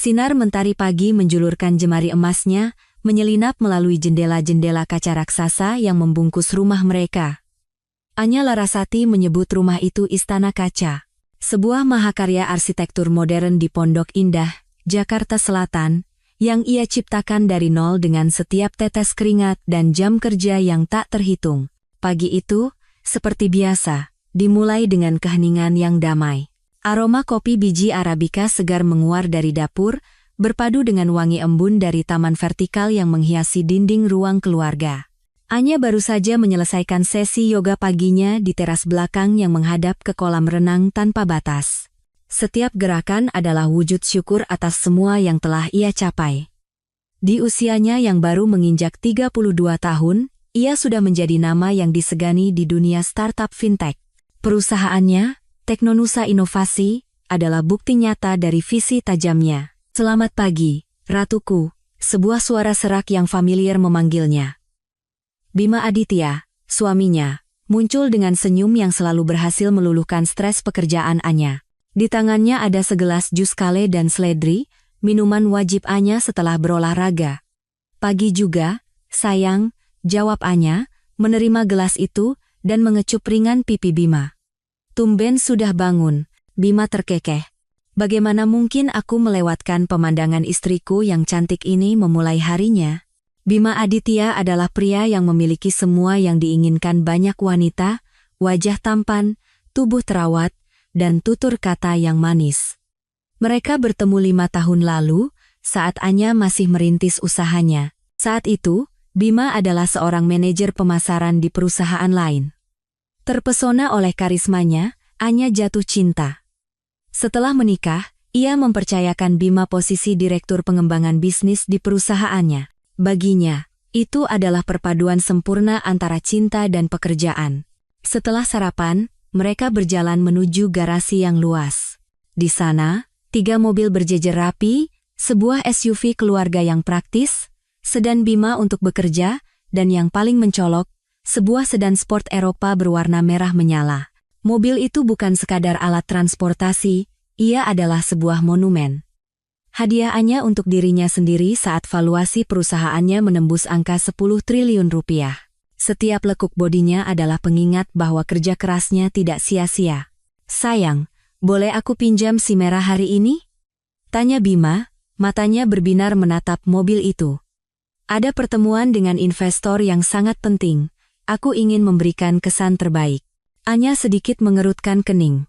Sinar mentari pagi menjulurkan jemari emasnya, menyelinap melalui jendela-jendela kaca raksasa yang membungkus rumah mereka. Anya Larasati menyebut rumah itu Istana Kaca. Sebuah mahakarya arsitektur modern di Pondok Indah, Jakarta Selatan, yang ia ciptakan dari nol dengan setiap tetes keringat dan jam kerja yang tak terhitung. Pagi itu, seperti biasa, dimulai dengan keheningan yang damai. Aroma kopi biji Arabica segar menguar dari dapur, berpadu dengan wangi embun dari taman vertikal yang menghiasi dinding ruang keluarga. Anya baru saja menyelesaikan sesi yoga paginya di teras belakang yang menghadap ke kolam renang tanpa batas. Setiap gerakan adalah wujud syukur atas semua yang telah ia capai. Di usianya yang baru menginjak 32 tahun, ia sudah menjadi nama yang disegani di dunia startup fintech. Perusahaannya, Teknonusa Inovasi, adalah bukti nyata dari visi tajamnya. Selamat pagi, Ratuku, sebuah suara serak yang familiar memanggilnya. Bima Aditya, suaminya, muncul dengan senyum yang selalu berhasil meluluhkan stres pekerjaan Anya. Di tangannya ada segelas jus kale dan seledri, minuman wajib Anya setelah berolahraga. Pagi juga, sayang, jawab Anya, menerima gelas itu, dan mengecup ringan pipi Bima. Tumben sudah bangun, Bima terkekeh. Bagaimana mungkin aku melewatkan pemandangan istriku yang cantik ini memulai harinya? Bima Aditya adalah pria yang memiliki semua yang diinginkan banyak wanita, wajah tampan, tubuh terawat, dan tutur kata yang manis. Mereka bertemu 5 tahun lalu, saat Anya masih merintis usahanya. Saat itu, Bima adalah seorang manajer pemasaran di perusahaan lain. Terpesona oleh karismanya, Anya jatuh cinta. Setelah menikah, ia mempercayakan Bima posisi direktur pengembangan bisnis di perusahaannya. Baginya, itu adalah perpaduan sempurna antara cinta dan pekerjaan. Setelah sarapan, mereka berjalan menuju garasi yang luas. Di sana, 3 mobil berjejer rapi, sebuah SUV keluarga yang praktis, sedan Bima untuk bekerja, dan yang paling mencolok, sebuah sedan sport Eropa berwarna merah menyala. Mobil itu bukan sekadar alat transportasi, ia adalah sebuah monumen. Hadiah Anya untuk dirinya sendiri saat valuasi perusahaannya menembus angka 10 triliun rupiah. Setiap lekuk bodinya adalah pengingat bahwa kerja kerasnya tidak sia-sia. Sayang, boleh aku pinjam si merah hari ini? Tanya Bima, matanya berbinar menatap mobil itu. Ada pertemuan dengan investor yang sangat penting. Aku ingin memberikan kesan terbaik. Anya sedikit mengerutkan kening.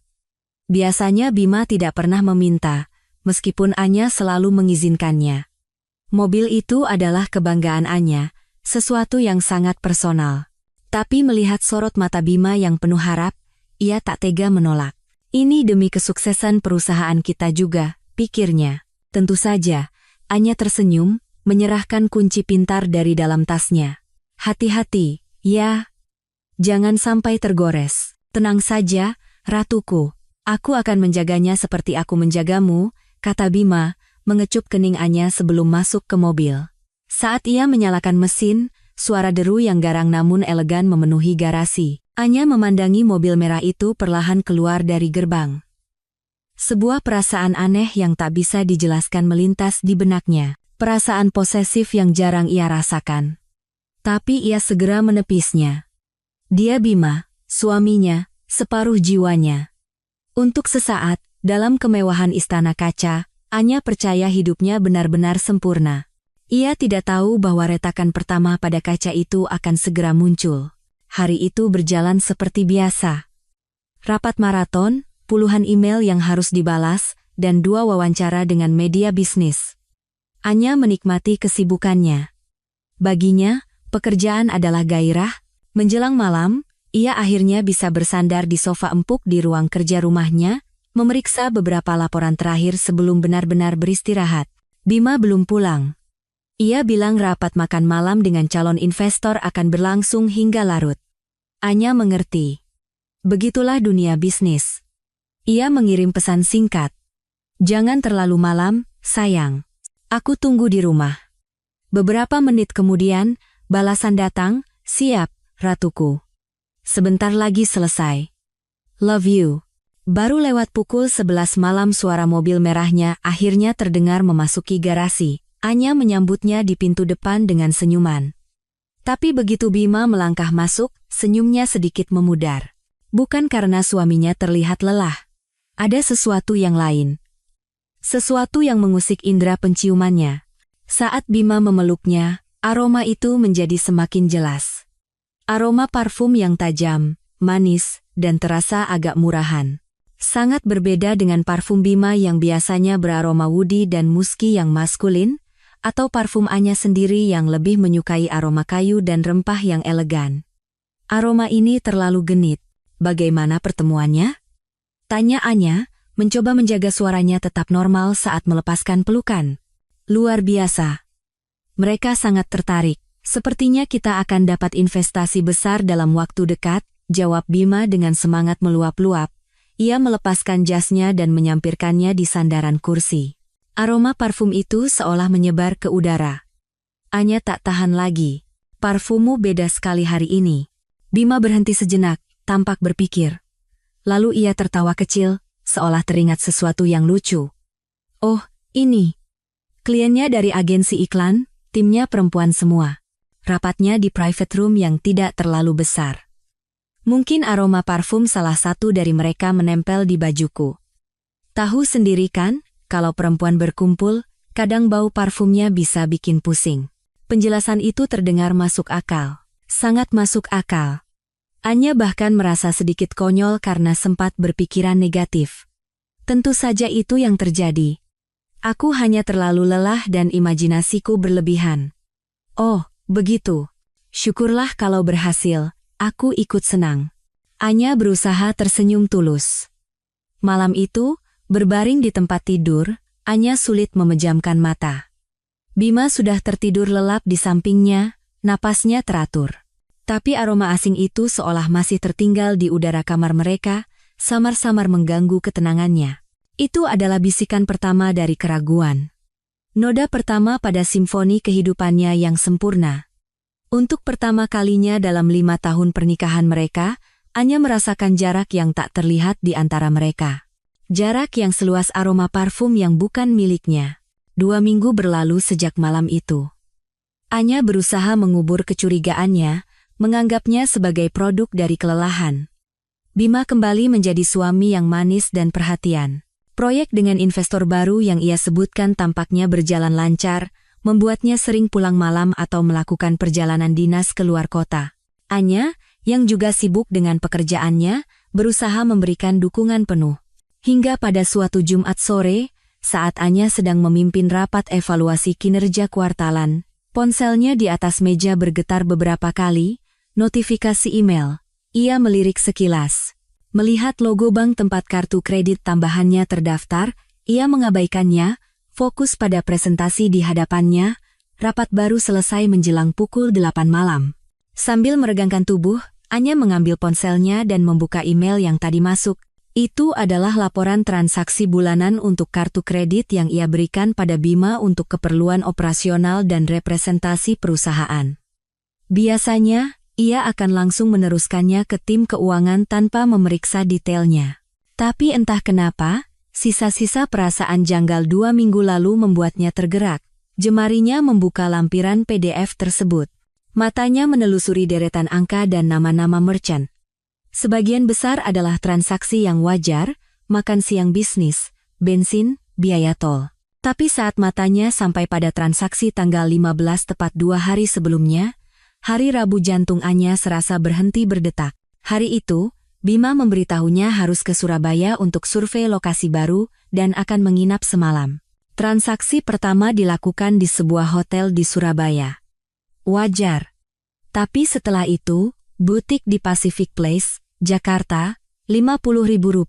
Biasanya Bima tidak pernah meminta, meskipun Anya selalu mengizinkannya. Mobil itu adalah kebanggaan Anya, sesuatu yang sangat personal. Tapi melihat sorot mata Bima yang penuh harap, ia tak tega menolak. Ini demi kesuksesan perusahaan kita juga, pikirnya. Tentu saja, Anya tersenyum, menyerahkan kunci pintar dari dalam tasnya. Hati-hati, ya. Jangan sampai tergores. Tenang saja, Ratuku. Aku akan menjaganya seperti aku menjagamu, kata Bima, mengecup kening Anya sebelum masuk ke mobil. Saat ia menyalakan mesin, suara deru yang garang namun elegan memenuhi garasi. Anya memandangi mobil merah itu perlahan keluar dari gerbang. Sebuah perasaan aneh yang tak bisa dijelaskan melintas di benaknya. Perasaan posesif yang jarang ia rasakan. Tapi ia segera menepisnya. Dia Bima, suaminya, separuh jiwanya. Untuk sesaat, dalam kemewahan Istana Kaca, Anya percaya hidupnya benar-benar sempurna. Ia tidak tahu bahwa retakan pertama pada kaca itu akan segera muncul. Hari itu berjalan seperti biasa. Rapat maraton, puluhan email yang harus dibalas, dan 2 wawancara dengan media bisnis. Anya menikmati kesibukannya. Baginya, pekerjaan adalah gairah. Menjelang malam, ia akhirnya bisa bersandar di sofa empuk di ruang kerja rumahnya, memeriksa beberapa laporan terakhir sebelum benar-benar beristirahat. Bima belum pulang. Ia bilang rapat makan malam dengan calon investor akan berlangsung hingga larut. Anya mengerti. Begitulah dunia bisnis. Ia mengirim pesan singkat. Jangan terlalu malam, sayang. Aku tunggu di rumah. Beberapa menit kemudian, balasan datang, siap. Ratuku. Sebentar lagi selesai. Love you. Baru lewat pukul 11 malam suara mobil merahnya akhirnya terdengar memasuki garasi. Anya menyambutnya di pintu depan dengan senyuman. Tapi begitu Bima melangkah masuk, senyumnya sedikit memudar. Bukan karena suaminya terlihat lelah. Ada sesuatu yang lain. Sesuatu yang mengusik indera penciumannya. Saat Bima memeluknya, aroma itu menjadi semakin jelas. Aroma parfum yang tajam, manis, dan terasa agak murahan. Sangat berbeda dengan parfum Bima yang biasanya beraroma woody dan musky yang maskulin, atau parfum Anya sendiri yang lebih menyukai aroma kayu dan rempah yang elegan. Aroma ini terlalu genit. Bagaimana pertemuannya? Tanya Anya, mencoba menjaga suaranya tetap normal saat melepaskan pelukan. Luar biasa. Mereka sangat tertarik. Sepertinya kita akan dapat investasi besar dalam waktu dekat, jawab Bima dengan semangat meluap-luap. Ia melepaskan jasnya dan menyampirkannya di sandaran kursi. Aroma parfum itu seolah menyebar ke udara. Anya tak tahan lagi. Parfummu beda sekali hari ini. Bima berhenti sejenak, tampak berpikir. Lalu ia tertawa kecil, seolah teringat sesuatu yang lucu. Oh, ini. Kliennya dari agensi iklan, timnya perempuan semua. Rapatnya di private room yang tidak terlalu besar. Mungkin aroma parfum salah satu dari mereka menempel di bajuku. Tahu sendiri kan, kalau perempuan berkumpul, kadang bau parfumnya bisa bikin pusing. Penjelasan itu terdengar masuk akal. Sangat masuk akal. Anya bahkan merasa sedikit konyol karena sempat berpikiran negatif. Tentu saja itu yang terjadi. Aku hanya terlalu lelah dan imajinasiku berlebihan. Oh, begitu. Syukurlah kalau berhasil, aku ikut senang. Anya berusaha tersenyum tulus. Malam itu, berbaring di tempat tidur, Anya sulit memejamkan mata. Bima sudah tertidur lelap di sampingnya, napasnya teratur. Tapi aroma asing itu seolah masih tertinggal di udara kamar mereka, samar-samar mengganggu ketenangannya. Itu adalah bisikan pertama dari keraguan. Noda pertama pada simfoni kehidupannya yang sempurna. Untuk pertama kalinya dalam 5 tahun pernikahan mereka, Anya merasakan jarak yang tak terlihat di antara mereka. Jarak yang seluas aroma parfum yang bukan miliknya. 2 minggu berlalu sejak malam itu. Anya berusaha mengubur kecurigaannya, menganggapnya sebagai produk dari kelelahan. Bima kembali menjadi suami yang manis dan perhatian. Proyek dengan investor baru yang ia sebutkan tampaknya berjalan lancar, membuatnya sering pulang malam atau melakukan perjalanan dinas keluar kota. Anya, yang juga sibuk dengan pekerjaannya, berusaha memberikan dukungan penuh. Hingga pada suatu Jumat sore, saat Anya sedang memimpin rapat evaluasi kinerja kuartalan, ponselnya di atas meja bergetar beberapa kali, notifikasi email. Ia melirik sekilas. Melihat logo bank tempat kartu kredit tambahannya terdaftar, ia mengabaikannya, fokus pada presentasi di hadapannya. Rapat baru selesai menjelang pukul 8 malam. Sambil meregangkan tubuh, Anya mengambil ponselnya dan membuka email yang tadi masuk. Itu adalah laporan transaksi bulanan untuk kartu kredit yang ia berikan pada Bima untuk keperluan operasional dan representasi perusahaan. Biasanya, ia akan langsung meneruskannya ke tim keuangan tanpa memeriksa detailnya. Tapi entah kenapa, sisa-sisa perasaan janggal 2 minggu lalu membuatnya tergerak. Jemarinya membuka lampiran PDF tersebut. Matanya menelusuri deretan angka dan nama-nama merchant. Sebagian besar adalah transaksi yang wajar, makan siang bisnis, bensin, biaya tol. Tapi saat matanya sampai pada transaksi tanggal 15 tepat 2 hari sebelumnya, hari Rabu jantung Anya serasa berhenti berdetak. Hari itu, Bima memberitahunya harus ke Surabaya untuk survei lokasi baru dan akan menginap semalam. Transaksi pertama dilakukan di sebuah hotel di Surabaya. Wajar. Tapi setelah itu, butik di Pacific Place, Jakarta, Rp50.000.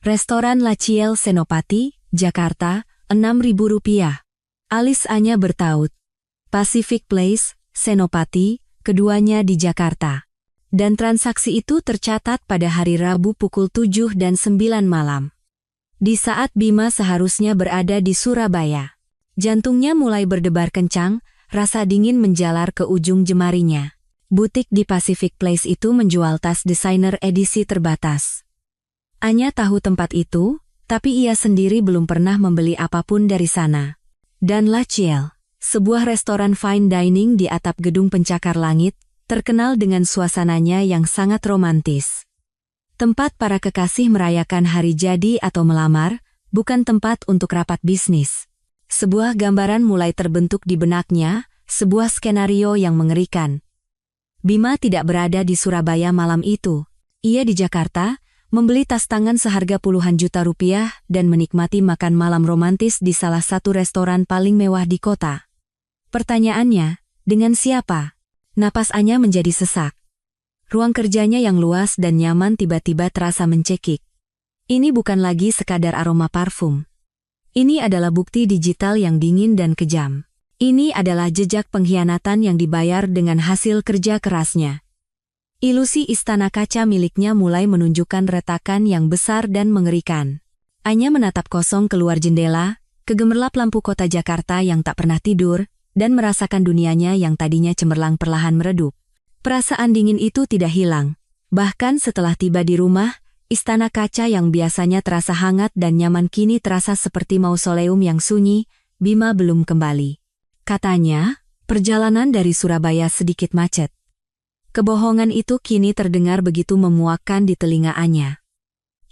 Restoran La Ciel Senopati, Jakarta, Rp6.000. Alis Anya bertaut. Pacific Place, Senopati, keduanya di Jakarta. Dan transaksi itu tercatat pada hari Rabu pukul 7 dan 9 malam. Di saat Bima seharusnya berada di Surabaya. Jantungnya mulai berdebar kencang, rasa dingin menjalar ke ujung jemarinya. Butik di Pacific Place itu menjual tas desainer edisi terbatas. Anya tahu tempat itu, tapi ia sendiri belum pernah membeli apapun dari sana. Dan La Ciel, sebuah restoran fine dining di atap gedung pencakar langit, terkenal dengan suasananya yang sangat romantis. Tempat para kekasih merayakan hari jadi atau melamar, bukan tempat untuk rapat bisnis. Sebuah gambaran mulai terbentuk di benaknya, sebuah skenario yang mengerikan. Bima tidak berada di Surabaya malam itu. Ia di Jakarta, membeli tas tangan seharga puluhan juta rupiah dan menikmati makan malam romantis di salah satu restoran paling mewah di kota. Pertanyaannya, dengan siapa? Napas Anya menjadi sesak. Ruang kerjanya yang luas dan nyaman tiba-tiba terasa mencekik. Ini bukan lagi sekadar aroma parfum. Ini adalah bukti digital yang dingin dan kejam. Ini adalah jejak pengkhianatan yang dibayar dengan hasil kerja kerasnya. Ilusi istana kaca miliknya mulai menunjukkan retakan yang besar dan mengerikan. Anya menatap kosong keluar jendela, kegemerlap lampu kota Jakarta yang tak pernah tidur, dan merasakan dunianya yang tadinya cemerlang perlahan meredup. Perasaan dingin itu tidak hilang. Bahkan setelah tiba di rumah, istana kaca yang biasanya terasa hangat dan nyaman kini terasa seperti mausoleum yang sunyi. Bima belum kembali. Katanya, perjalanan dari Surabaya sedikit macet. Kebohongan itu kini terdengar begitu memuakkan di telinga Anya.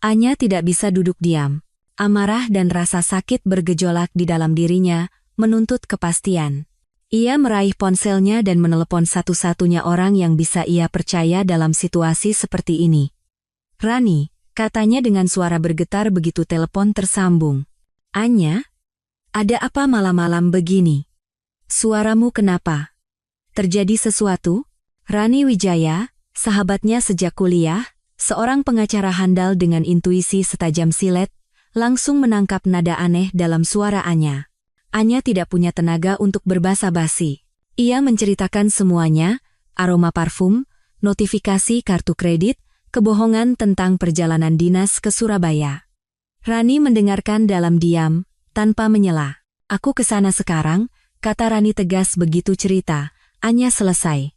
Anya tidak bisa duduk diam. Amarah dan rasa sakit bergejolak di dalam dirinya, menuntut kepastian. Ia meraih ponselnya dan menelepon satu-satunya orang yang bisa ia percaya dalam situasi seperti ini. Rani, katanya dengan suara bergetar begitu telepon tersambung. Anya? Ada apa malam-malam begini? Suaramu kenapa? Terjadi sesuatu? Rani Wijaya, sahabatnya sejak kuliah, seorang pengacara handal dengan intuisi setajam silet, langsung menangkap nada aneh dalam suara Anya. Anya tidak punya tenaga untuk berbasa-basi. Ia menceritakan semuanya, aroma parfum, notifikasi kartu kredit, kebohongan tentang perjalanan dinas ke Surabaya. Rani mendengarkan dalam diam, tanpa menyela. Aku kesana sekarang, kata Rani tegas begitu cerita. Anya selesai.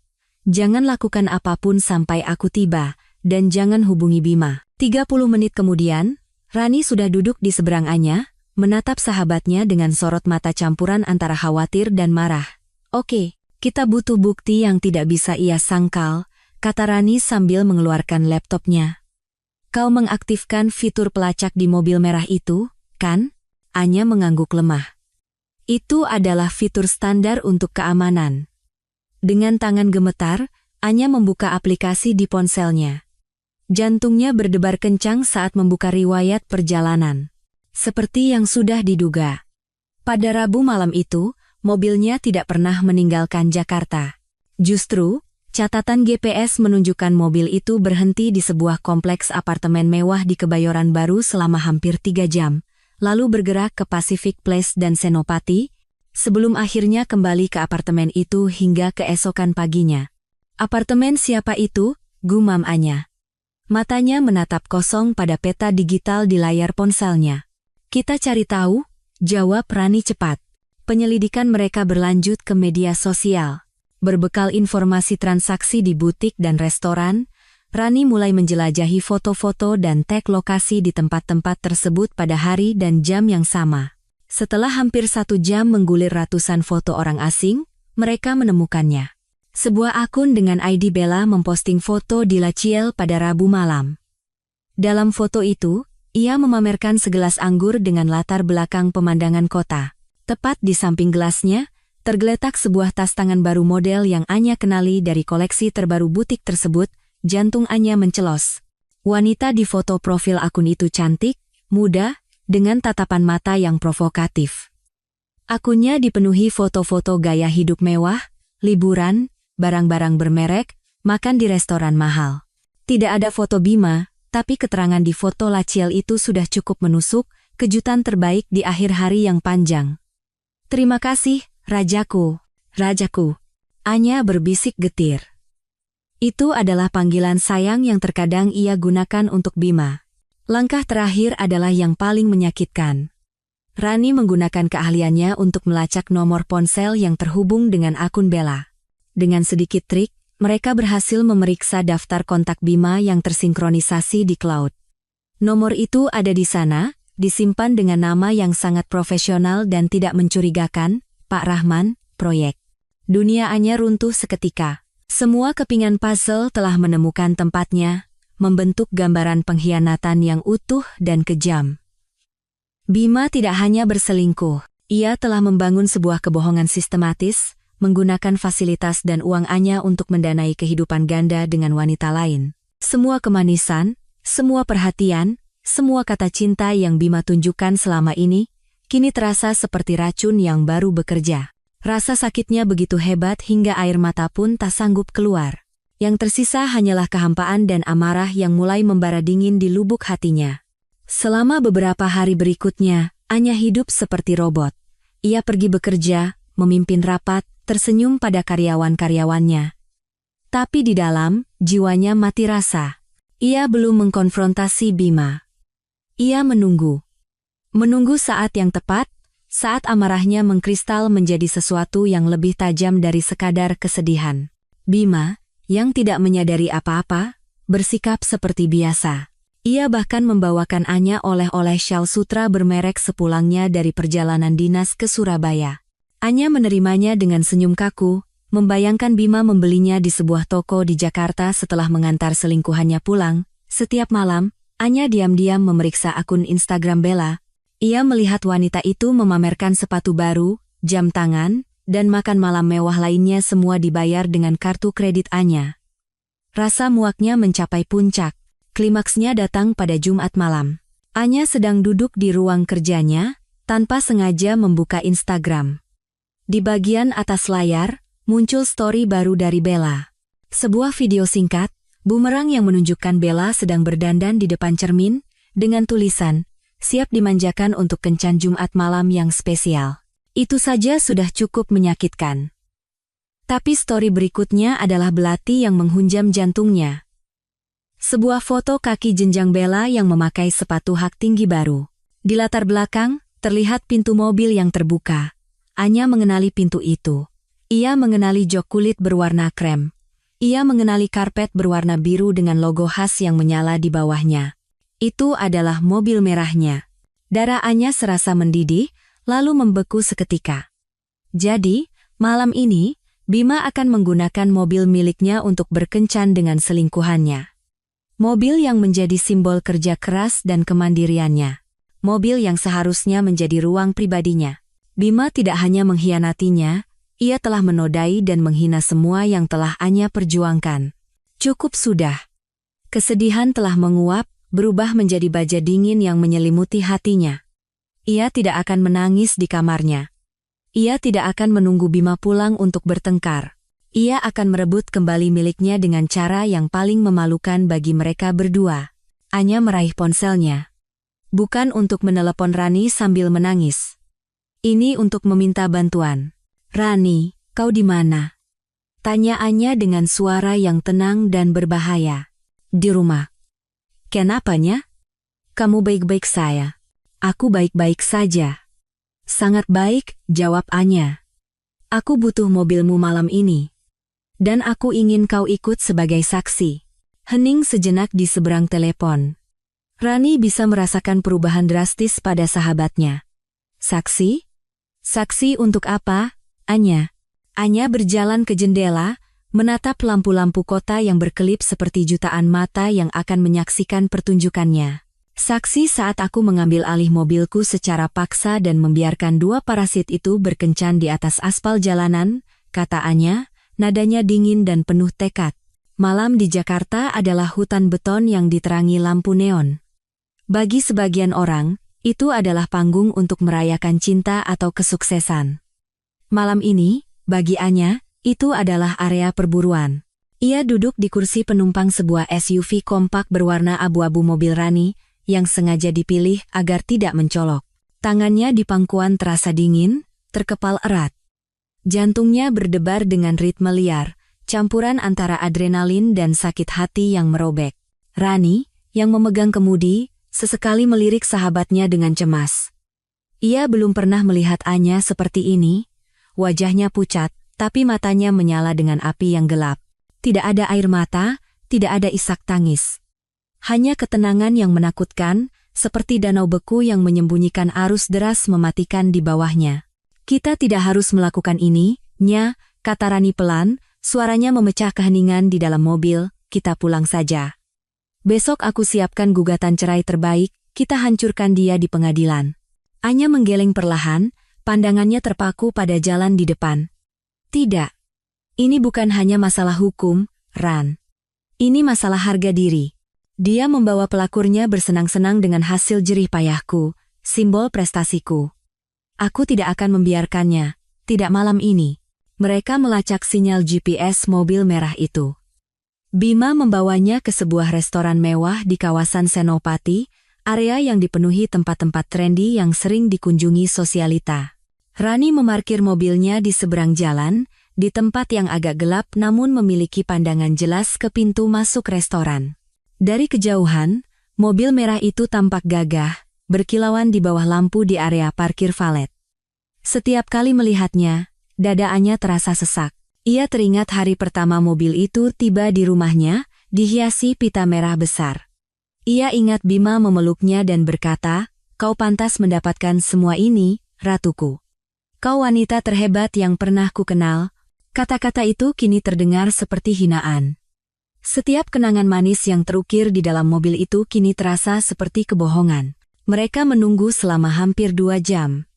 Jangan lakukan apapun sampai aku tiba, dan jangan hubungi Bima. 30 menit kemudian, Rani sudah duduk di seberang Anya, menatap sahabatnya dengan sorot mata campuran antara khawatir dan marah. Oke, kita butuh bukti yang tidak bisa ia sangkal, kata Rani sambil mengeluarkan laptopnya. Kau mengaktifkan fitur pelacak di mobil merah itu, kan? Anya mengangguk lemah. Itu adalah fitur standar untuk keamanan. Dengan tangan gemetar, Anya membuka aplikasi di ponselnya. Jantungnya berdebar kencang saat membuka riwayat perjalanan. Seperti yang sudah diduga. Pada Rabu malam itu, mobilnya tidak pernah meninggalkan Jakarta. Justru, catatan GPS menunjukkan mobil itu berhenti di sebuah kompleks apartemen mewah di Kebayoran Baru selama hampir 3 jam, lalu bergerak ke Pacific Place dan Senopati, sebelum akhirnya kembali ke apartemen itu hingga keesokan paginya. Apartemen siapa itu? Gumam Anya. Matanya menatap kosong pada peta digital di layar ponselnya. Kita cari tahu, jawab Rani cepat. Penyelidikan mereka berlanjut ke media sosial. Berbekal informasi transaksi di butik dan restoran, Rani mulai menjelajahi foto-foto dan tag lokasi di tempat-tempat tersebut pada hari dan jam yang sama. Setelah hampir 1 jam menggulir ratusan foto orang asing, mereka menemukannya. Sebuah akun dengan ID Bella memposting foto di La Ciel pada Rabu malam. Dalam foto itu, ia memamerkan segelas anggur dengan latar belakang pemandangan kota. Tepat di samping gelasnya, tergeletak sebuah tas tangan baru model yang Anya kenali dari koleksi terbaru butik tersebut. Jantung Anya mencelos. Wanita di foto profil akun itu cantik, muda, dengan tatapan mata yang provokatif. Akunnya dipenuhi foto-foto gaya hidup mewah, liburan, barang-barang bermerek, makan di restoran mahal. Tidak ada foto Bima, tapi keterangan di foto La Ciel itu sudah cukup menusuk, kejutan terbaik di akhir hari yang panjang. Terima kasih, Rajaku. Rajaku. Anya berbisik getir. Itu adalah panggilan sayang yang terkadang ia gunakan untuk Bima. Langkah terakhir adalah yang paling menyakitkan. Rani menggunakan keahliannya untuk melacak nomor ponsel yang terhubung dengan akun Bella. Dengan sedikit trik, mereka berhasil memeriksa daftar kontak Bima yang tersinkronisasi di cloud. Nomor itu ada di sana, disimpan dengan nama yang sangat profesional dan tidak mencurigakan, Pak Rahman, proyek. Dunia Anya runtuh seketika. Semua kepingan puzzle telah menemukan tempatnya, membentuk gambaran pengkhianatan yang utuh dan kejam. Bima tidak hanya berselingkuh, ia telah membangun sebuah kebohongan sistematis, menggunakan fasilitas dan uang Anya untuk mendanai kehidupan ganda dengan wanita lain. Semua kemanisan, semua perhatian, semua kata cinta yang Bima tunjukkan selama ini, kini terasa seperti racun yang baru bekerja. Rasa sakitnya begitu hebat hingga air mata pun tak sanggup keluar. Yang tersisa hanyalah kehampaan dan amarah yang mulai membara dingin di lubuk hatinya. Selama beberapa hari berikutnya, Anya hidup seperti robot. Ia pergi bekerja, memimpin rapat, tersenyum pada karyawan-karyawannya. Tapi di dalam, jiwanya mati rasa. Ia belum mengkonfrontasi Bima. Ia menunggu. Menunggu saat yang tepat, saat amarahnya mengkristal menjadi sesuatu yang lebih tajam dari sekadar kesedihan. Bima, yang tidak menyadari apa-apa, bersikap seperti biasa. Ia bahkan membawakan Anya oleh-oleh syal sutra bermerek sepulangnya dari perjalanan dinas ke Surabaya. Anya menerimanya dengan senyum kaku, membayangkan Bima membelinya di sebuah toko di Jakarta setelah mengantar selingkuhannya pulang. Setiap malam, Anya diam-diam memeriksa akun Instagram Bella. Ia melihat wanita itu memamerkan sepatu baru, jam tangan, dan makan malam mewah lainnya, semua dibayar dengan kartu kredit Anya. Rasa muaknya mencapai puncak. Klimaksnya datang pada Jumat malam. Anya sedang duduk di ruang kerjanya, tanpa sengaja membuka Instagram. Di bagian atas layar, muncul story baru dari Bella. Sebuah video singkat, bumerang yang menunjukkan Bella sedang berdandan di depan cermin, dengan tulisan, "Siap dimanjakan untuk kencan Jumat malam yang spesial." Itu saja sudah cukup menyakitkan. Tapi story berikutnya adalah belati yang menghunjam jantungnya. Sebuah foto kaki jenjang Bella yang memakai sepatu hak tinggi baru. Di latar belakang, terlihat pintu mobil yang terbuka. Anya mengenali pintu itu. Ia mengenali jok kulit berwarna krem. Ia mengenali karpet berwarna biru dengan logo khas yang menyala di bawahnya. Itu adalah mobil merahnya. Darah Anya serasa mendidih, lalu membeku seketika. Jadi, malam ini, Bima akan menggunakan mobil miliknya untuk berkencan dengan selingkuhannya. Mobil yang menjadi simbol kerja keras dan kemandiriannya. Mobil yang seharusnya menjadi ruang pribadinya. Bima tidak hanya mengkhianatinya, ia telah menodai dan menghina semua yang telah Anya perjuangkan. Cukup sudah. Kesedihan telah menguap, berubah menjadi baja dingin yang menyelimuti hatinya. Ia tidak akan menangis di kamarnya. Ia tidak akan menunggu Bima pulang untuk bertengkar. Ia akan merebut kembali miliknya dengan cara yang paling memalukan bagi mereka berdua. Anya meraih ponselnya. Bukan untuk menelepon Rani sambil menangis. Ini untuk meminta bantuan. "Rani, kau di mana?" Tanya Anya dengan suara yang tenang dan berbahaya. "Di rumah." "Kenapanya?" "Kamu baik-baik saya." "Aku baik-baik saja." "Sangat baik," jawab Anya. "Aku butuh mobilmu malam ini. Dan aku ingin kau ikut sebagai saksi." Hening sejenak di seberang telepon. Rani bisa merasakan perubahan drastis pada sahabatnya. "Saksi? Saksi untuk apa, Anya?" Anya berjalan ke jendela, menatap lampu-lampu kota yang berkelip seperti jutaan mata yang akan menyaksikan pertunjukannya. "Saksi saat aku mengambil alih mobilku secara paksa dan membiarkan dua parasit itu berkencan di atas aspal jalanan," kata Anya, nadanya dingin dan penuh tekad. Malam di Jakarta adalah hutan beton yang diterangi lampu neon. Bagi sebagian orang, itu adalah panggung untuk merayakan cinta atau kesuksesan. Malam ini, bagi Anya, itu adalah area perburuan. Ia duduk di kursi penumpang sebuah SUV kompak berwarna abu-abu mobil Rani, yang sengaja dipilih agar tidak mencolok. Tangannya di pangkuan terasa dingin, terkepal erat. Jantungnya berdebar dengan ritme liar, campuran antara adrenalin dan sakit hati yang merobek. Rani, yang memegang kemudi, sesekali melirik sahabatnya dengan cemas. Ia belum pernah melihat Anya seperti ini. Wajahnya pucat, tapi matanya menyala dengan api yang gelap. Tidak ada air mata, tidak ada isak tangis. Hanya ketenangan yang menakutkan, seperti danau beku yang menyembunyikan arus deras mematikan di bawahnya. Kita tidak harus melakukan ini, Nya, kata Rani pelan, suaranya memecah keheningan di dalam mobil, kita pulang saja. Besok aku siapkan gugatan cerai terbaik, kita hancurkan dia di pengadilan. Anya menggeleng perlahan, pandangannya terpaku pada jalan di depan. Tidak. Ini bukan hanya masalah hukum, Ran. Ini masalah harga diri. Dia membawa pelakurnya bersenang-senang dengan hasil jerih payahku, simbol prestasiku. Aku tidak akan membiarkannya, tidak malam ini. Mereka melacak sinyal GPS mobil merah itu. Bima membawanya ke sebuah restoran mewah di kawasan Senopati, area yang dipenuhi tempat-tempat trendy yang sering dikunjungi sosialita. Rani memarkir mobilnya di seberang jalan, di tempat yang agak gelap namun memiliki pandangan jelas ke pintu masuk restoran. Dari kejauhan, mobil merah itu tampak gagah, berkilauan di bawah lampu di area parkir valet. Setiap kali melihatnya, dada Anya terasa sesak. Ia teringat hari pertama mobil itu tiba di rumahnya, dihiasi pita merah besar. Ia ingat Bima memeluknya dan berkata, "Kau pantas mendapatkan semua ini, ratuku. Kau wanita terhebat yang pernah kukenal." Kata-kata itu kini terdengar seperti hinaan. Setiap kenangan manis yang terukir di dalam mobil itu kini terasa seperti kebohongan. Mereka menunggu selama hampir 2 jam.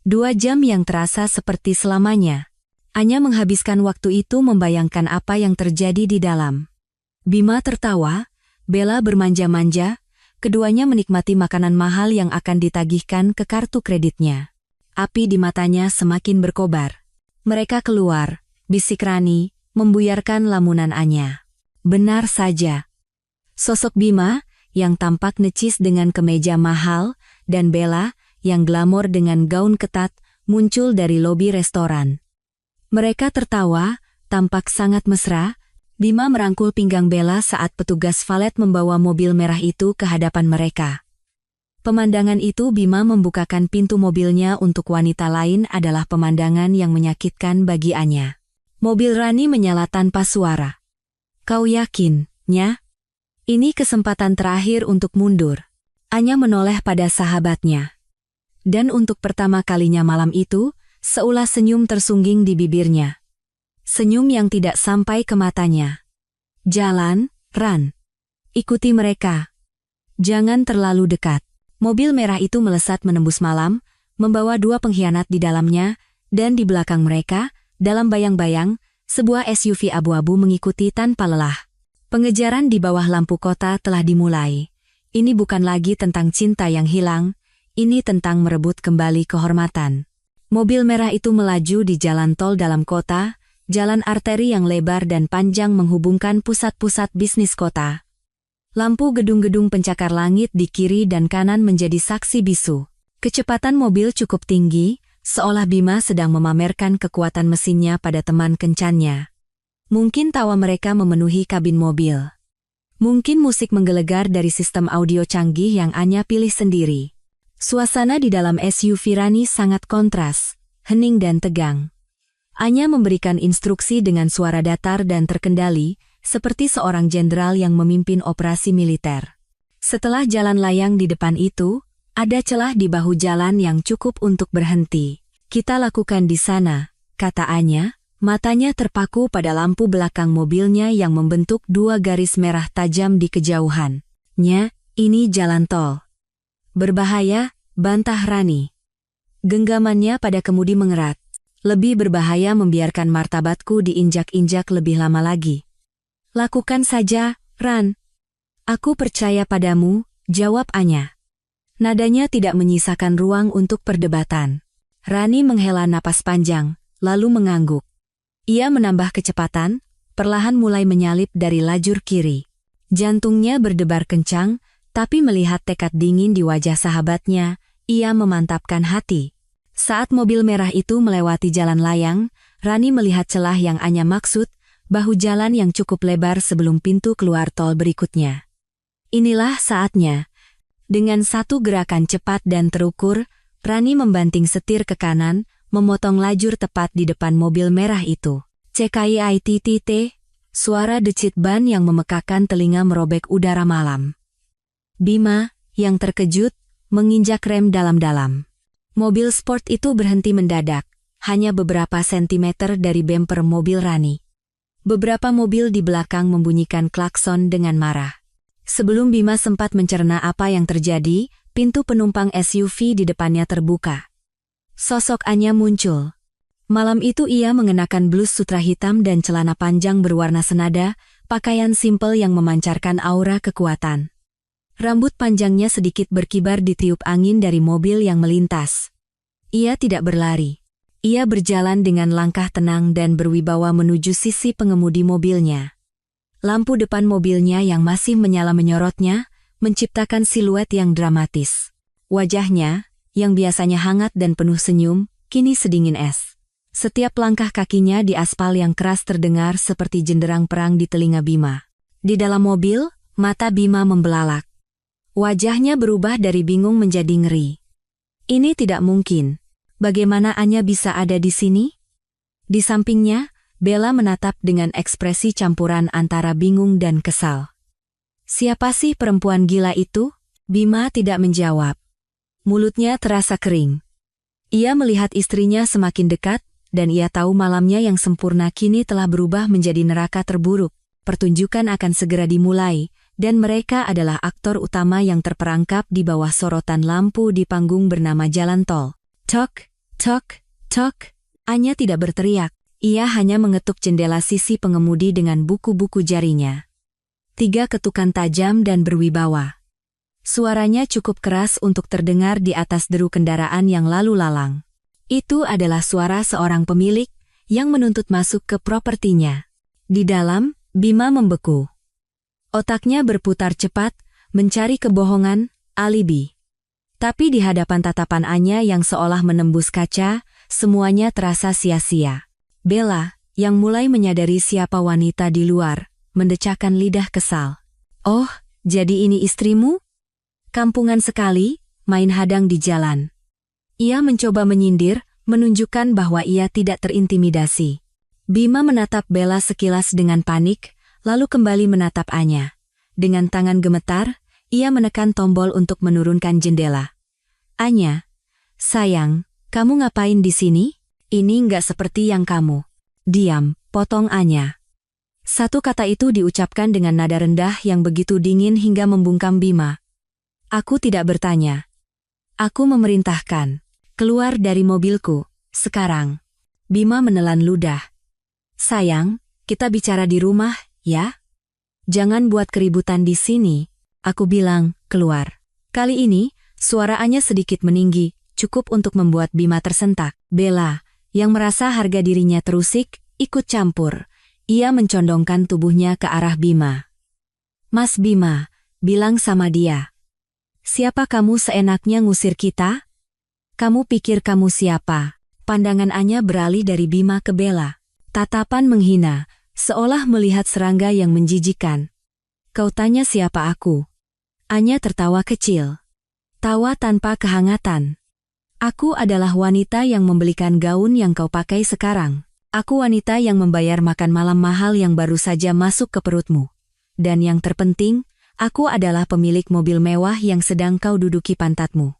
2 jam yang terasa seperti selamanya. Anya menghabiskan waktu itu membayangkan apa yang terjadi di dalam. Bima tertawa, Bella bermanja-manja, keduanya menikmati makanan mahal yang akan ditagihkan ke kartu kreditnya. Api di matanya semakin berkobar. Mereka keluar, bisik Rani, membuyarkan lamunan Anya. Benar saja. Sosok Bima, yang tampak necis dengan kemeja mahal, dan Bella, yang glamor dengan gaun ketat, muncul dari lobi restoran. Mereka tertawa, tampak sangat mesra. Bima merangkul pinggang Bella saat petugas valet membawa mobil merah itu ke hadapan mereka. Pemandangan itu Bima membukakan pintu mobilnya untuk wanita lain adalah pemandangan yang menyakitkan bagi Anya. Mobil Rani menyala tanpa suara. Kau yakin, Nya? Ini kesempatan terakhir untuk mundur. Anya menoleh pada sahabatnya. Dan untuk pertama kalinya malam itu, seulas senyum tersungging di bibirnya. Senyum yang tidak sampai ke matanya. Jalan, Ran. Ikuti mereka. Jangan terlalu dekat. Mobil merah itu melesat menembus malam, membawa 2 pengkhianat di dalamnya, dan di belakang mereka, dalam bayang-bayang, sebuah SUV abu-abu mengikuti tanpa lelah. Pengejaran di bawah lampu kota telah dimulai. Ini bukan lagi tentang cinta yang hilang, ini tentang merebut kembali kehormatan. Mobil merah itu melaju di jalan tol dalam kota, jalan arteri yang lebar dan panjang menghubungkan pusat-pusat bisnis kota. Lampu gedung-gedung pencakar langit di kiri dan kanan menjadi saksi bisu. Kecepatan mobil cukup tinggi, seolah Bima sedang memamerkan kekuatan mesinnya pada teman kencannya. Mungkin tawa mereka memenuhi kabin mobil. Mungkin musik menggelegar dari sistem audio canggih yang Anya pilih sendiri. Suasana di dalam SUV Rani sangat kontras, hening dan tegang. Anya memberikan instruksi dengan suara datar dan terkendali, seperti seorang jenderal yang memimpin operasi militer. Setelah jalan layang di depan itu, ada celah di bahu jalan yang cukup untuk berhenti. Kita lakukan di sana, kata Anya, matanya terpaku pada lampu belakang mobilnya yang membentuk 2 garis merah tajam di kejauhan. Nya, ini jalan tol. Berbahaya, bantah Rani. Genggamannya pada kemudi mengerat. Lebih berbahaya membiarkan martabatku diinjak-injak lebih lama lagi. Lakukan saja, Ran. Aku percaya padamu, jawab Anya. Nadanya tidak menyisakan ruang untuk perdebatan. Rani menghela napas panjang, lalu mengangguk. Ia menambah kecepatan, perlahan mulai menyalip dari lajur kiri. Jantungnya berdebar kencang, tapi melihat tekad dingin di wajah sahabatnya, ia memantapkan hati. Saat mobil merah itu melewati jalan layang, Rani melihat celah yang Anya maksud, bahu jalan yang cukup lebar sebelum pintu keluar tol berikutnya. Inilah saatnya. Dengan satu gerakan cepat dan terukur, Rani membanting setir ke kanan, memotong lajur tepat di depan mobil merah itu. CKIITTT, Suara decit ban yang memekakan telinga merobek udara malam. Bima, yang terkejut, menginjak rem dalam-dalam. Mobil sport itu berhenti mendadak, hanya beberapa sentimeter dari bemper mobil Rani. Beberapa mobil di belakang membunyikan klakson dengan marah. Sebelum Bima sempat mencerna apa yang terjadi, pintu penumpang SUV di depannya terbuka. Sosok Anya muncul. Malam itu ia mengenakan blus sutra hitam dan celana panjang berwarna senada, pakaian simpel yang memancarkan aura kekuatan. Rambut panjangnya sedikit berkibar ditiup angin dari mobil yang melintas. Ia tidak berlari. Ia berjalan dengan langkah tenang dan berwibawa menuju sisi pengemudi mobilnya. Lampu depan mobilnya yang masih menyala menyorotnya, menciptakan siluet yang dramatis. Wajahnya, yang biasanya hangat dan penuh senyum, kini sedingin es. Setiap langkah kakinya di aspal yang keras terdengar seperti jenderang perang di telinga Bima. Di dalam mobil, mata Bima membelalak. Wajahnya berubah dari bingung menjadi ngeri. Ini tidak mungkin. Bagaimana Anya bisa ada di sini? Di sampingnya, Bella menatap dengan ekspresi campuran antara bingung dan kesal. Siapa sih perempuan gila itu? Bima tidak menjawab. Mulutnya terasa kering. Ia melihat istrinya semakin dekat, dan ia tahu malamnya yang sempurna kini telah berubah menjadi neraka terburuk. Pertunjukan akan segera dimulai, dan mereka adalah aktor utama yang terperangkap di bawah sorotan lampu di panggung bernama Jalan Tol. Tok, tok, tok. Anya tidak berteriak. Ia hanya mengetuk jendela sisi pengemudi dengan buku-buku jarinya. 3 ketukan tajam dan berwibawa. Suaranya cukup keras untuk terdengar di atas deru kendaraan yang lalu lalang. Itu adalah suara seorang pemilik yang menuntut masuk ke propertinya. Di dalam, Bima membeku. Otaknya berputar cepat, mencari kebohongan, alibi. Tapi di hadapan tatapan Anya yang seolah menembus kaca, semuanya terasa sia-sia. Bella, yang mulai menyadari siapa wanita di luar, mendecakkan lidah kesal. Oh, jadi ini istrimu? Kampungan sekali, main hadang di jalan. Ia mencoba menyindir, menunjukkan bahwa ia tidak terintimidasi. Bima menatap Bella sekilas dengan panik, lalu kembali menatap Anya. Dengan tangan gemetar, ia menekan tombol untuk menurunkan jendela. Anya, sayang, kamu ngapain di sini? Ini nggak seperti yang kamu. Diam, potong Anya. Satu kata itu diucapkan dengan nada rendah yang begitu dingin hingga membungkam Bima. Aku tidak bertanya. Aku memerintahkan. Keluar dari mobilku, sekarang. Bima menelan ludah. Sayang, kita bicara di rumah, ya? Jangan buat keributan di sini. Aku bilang, keluar. Kali ini, suaranya sedikit meninggi, cukup untuk membuat Bima tersentak. Bella, yang merasa harga dirinya terusik, ikut campur. Ia mencondongkan tubuhnya ke arah Bima. Mas Bima, bilang sama dia. Siapa kamu seenaknya ngusir kita? Kamu pikir kamu siapa? Pandangan Anya beralih dari Bima ke Bella. Tatapan menghina, seolah melihat serangga yang menjijikkan. Kau tanya siapa aku? Anya tertawa kecil. Tawa tanpa kehangatan. Aku adalah wanita yang membelikan gaun yang kau pakai sekarang. Aku wanita yang membayar makan malam mahal yang baru saja masuk ke perutmu. Dan yang terpenting, aku adalah pemilik mobil mewah yang sedang kau duduki pantatmu.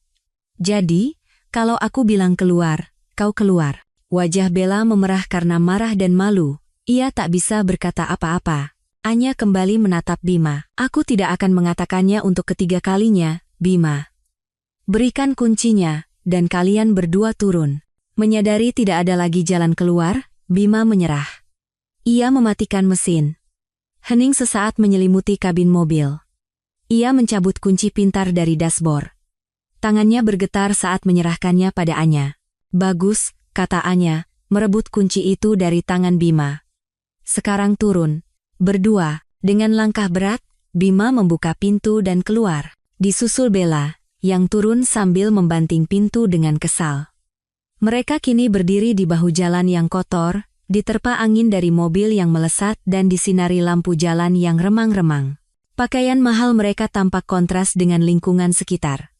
Jadi, kalau aku bilang keluar, kau keluar. Wajah Bella memerah karena marah dan malu. Ia tak bisa berkata apa-apa. Anya kembali menatap Bima. Aku tidak akan mengatakannya untuk ketiga kalinya, Bima. Berikan kuncinya, dan kalian berdua turun. Menyadari tidak ada lagi jalan keluar, Bima menyerah. Ia mematikan mesin. Hening sesaat menyelimuti kabin mobil. Ia mencabut kunci pintar dari dashboard. Tangannya bergetar saat menyerahkannya pada Anya. Bagus, kata Anya, merebut kunci itu dari tangan Bima. Sekarang turun. Berdua, dengan langkah berat, Bima membuka pintu dan keluar. Disusul Bella, yang turun sambil membanting pintu dengan kesal. Mereka kini berdiri di bahu jalan yang kotor, diterpa angin dari mobil yang melesat dan disinari lampu jalan yang remang-remang. Pakaian mahal mereka tampak kontras dengan lingkungan sekitar.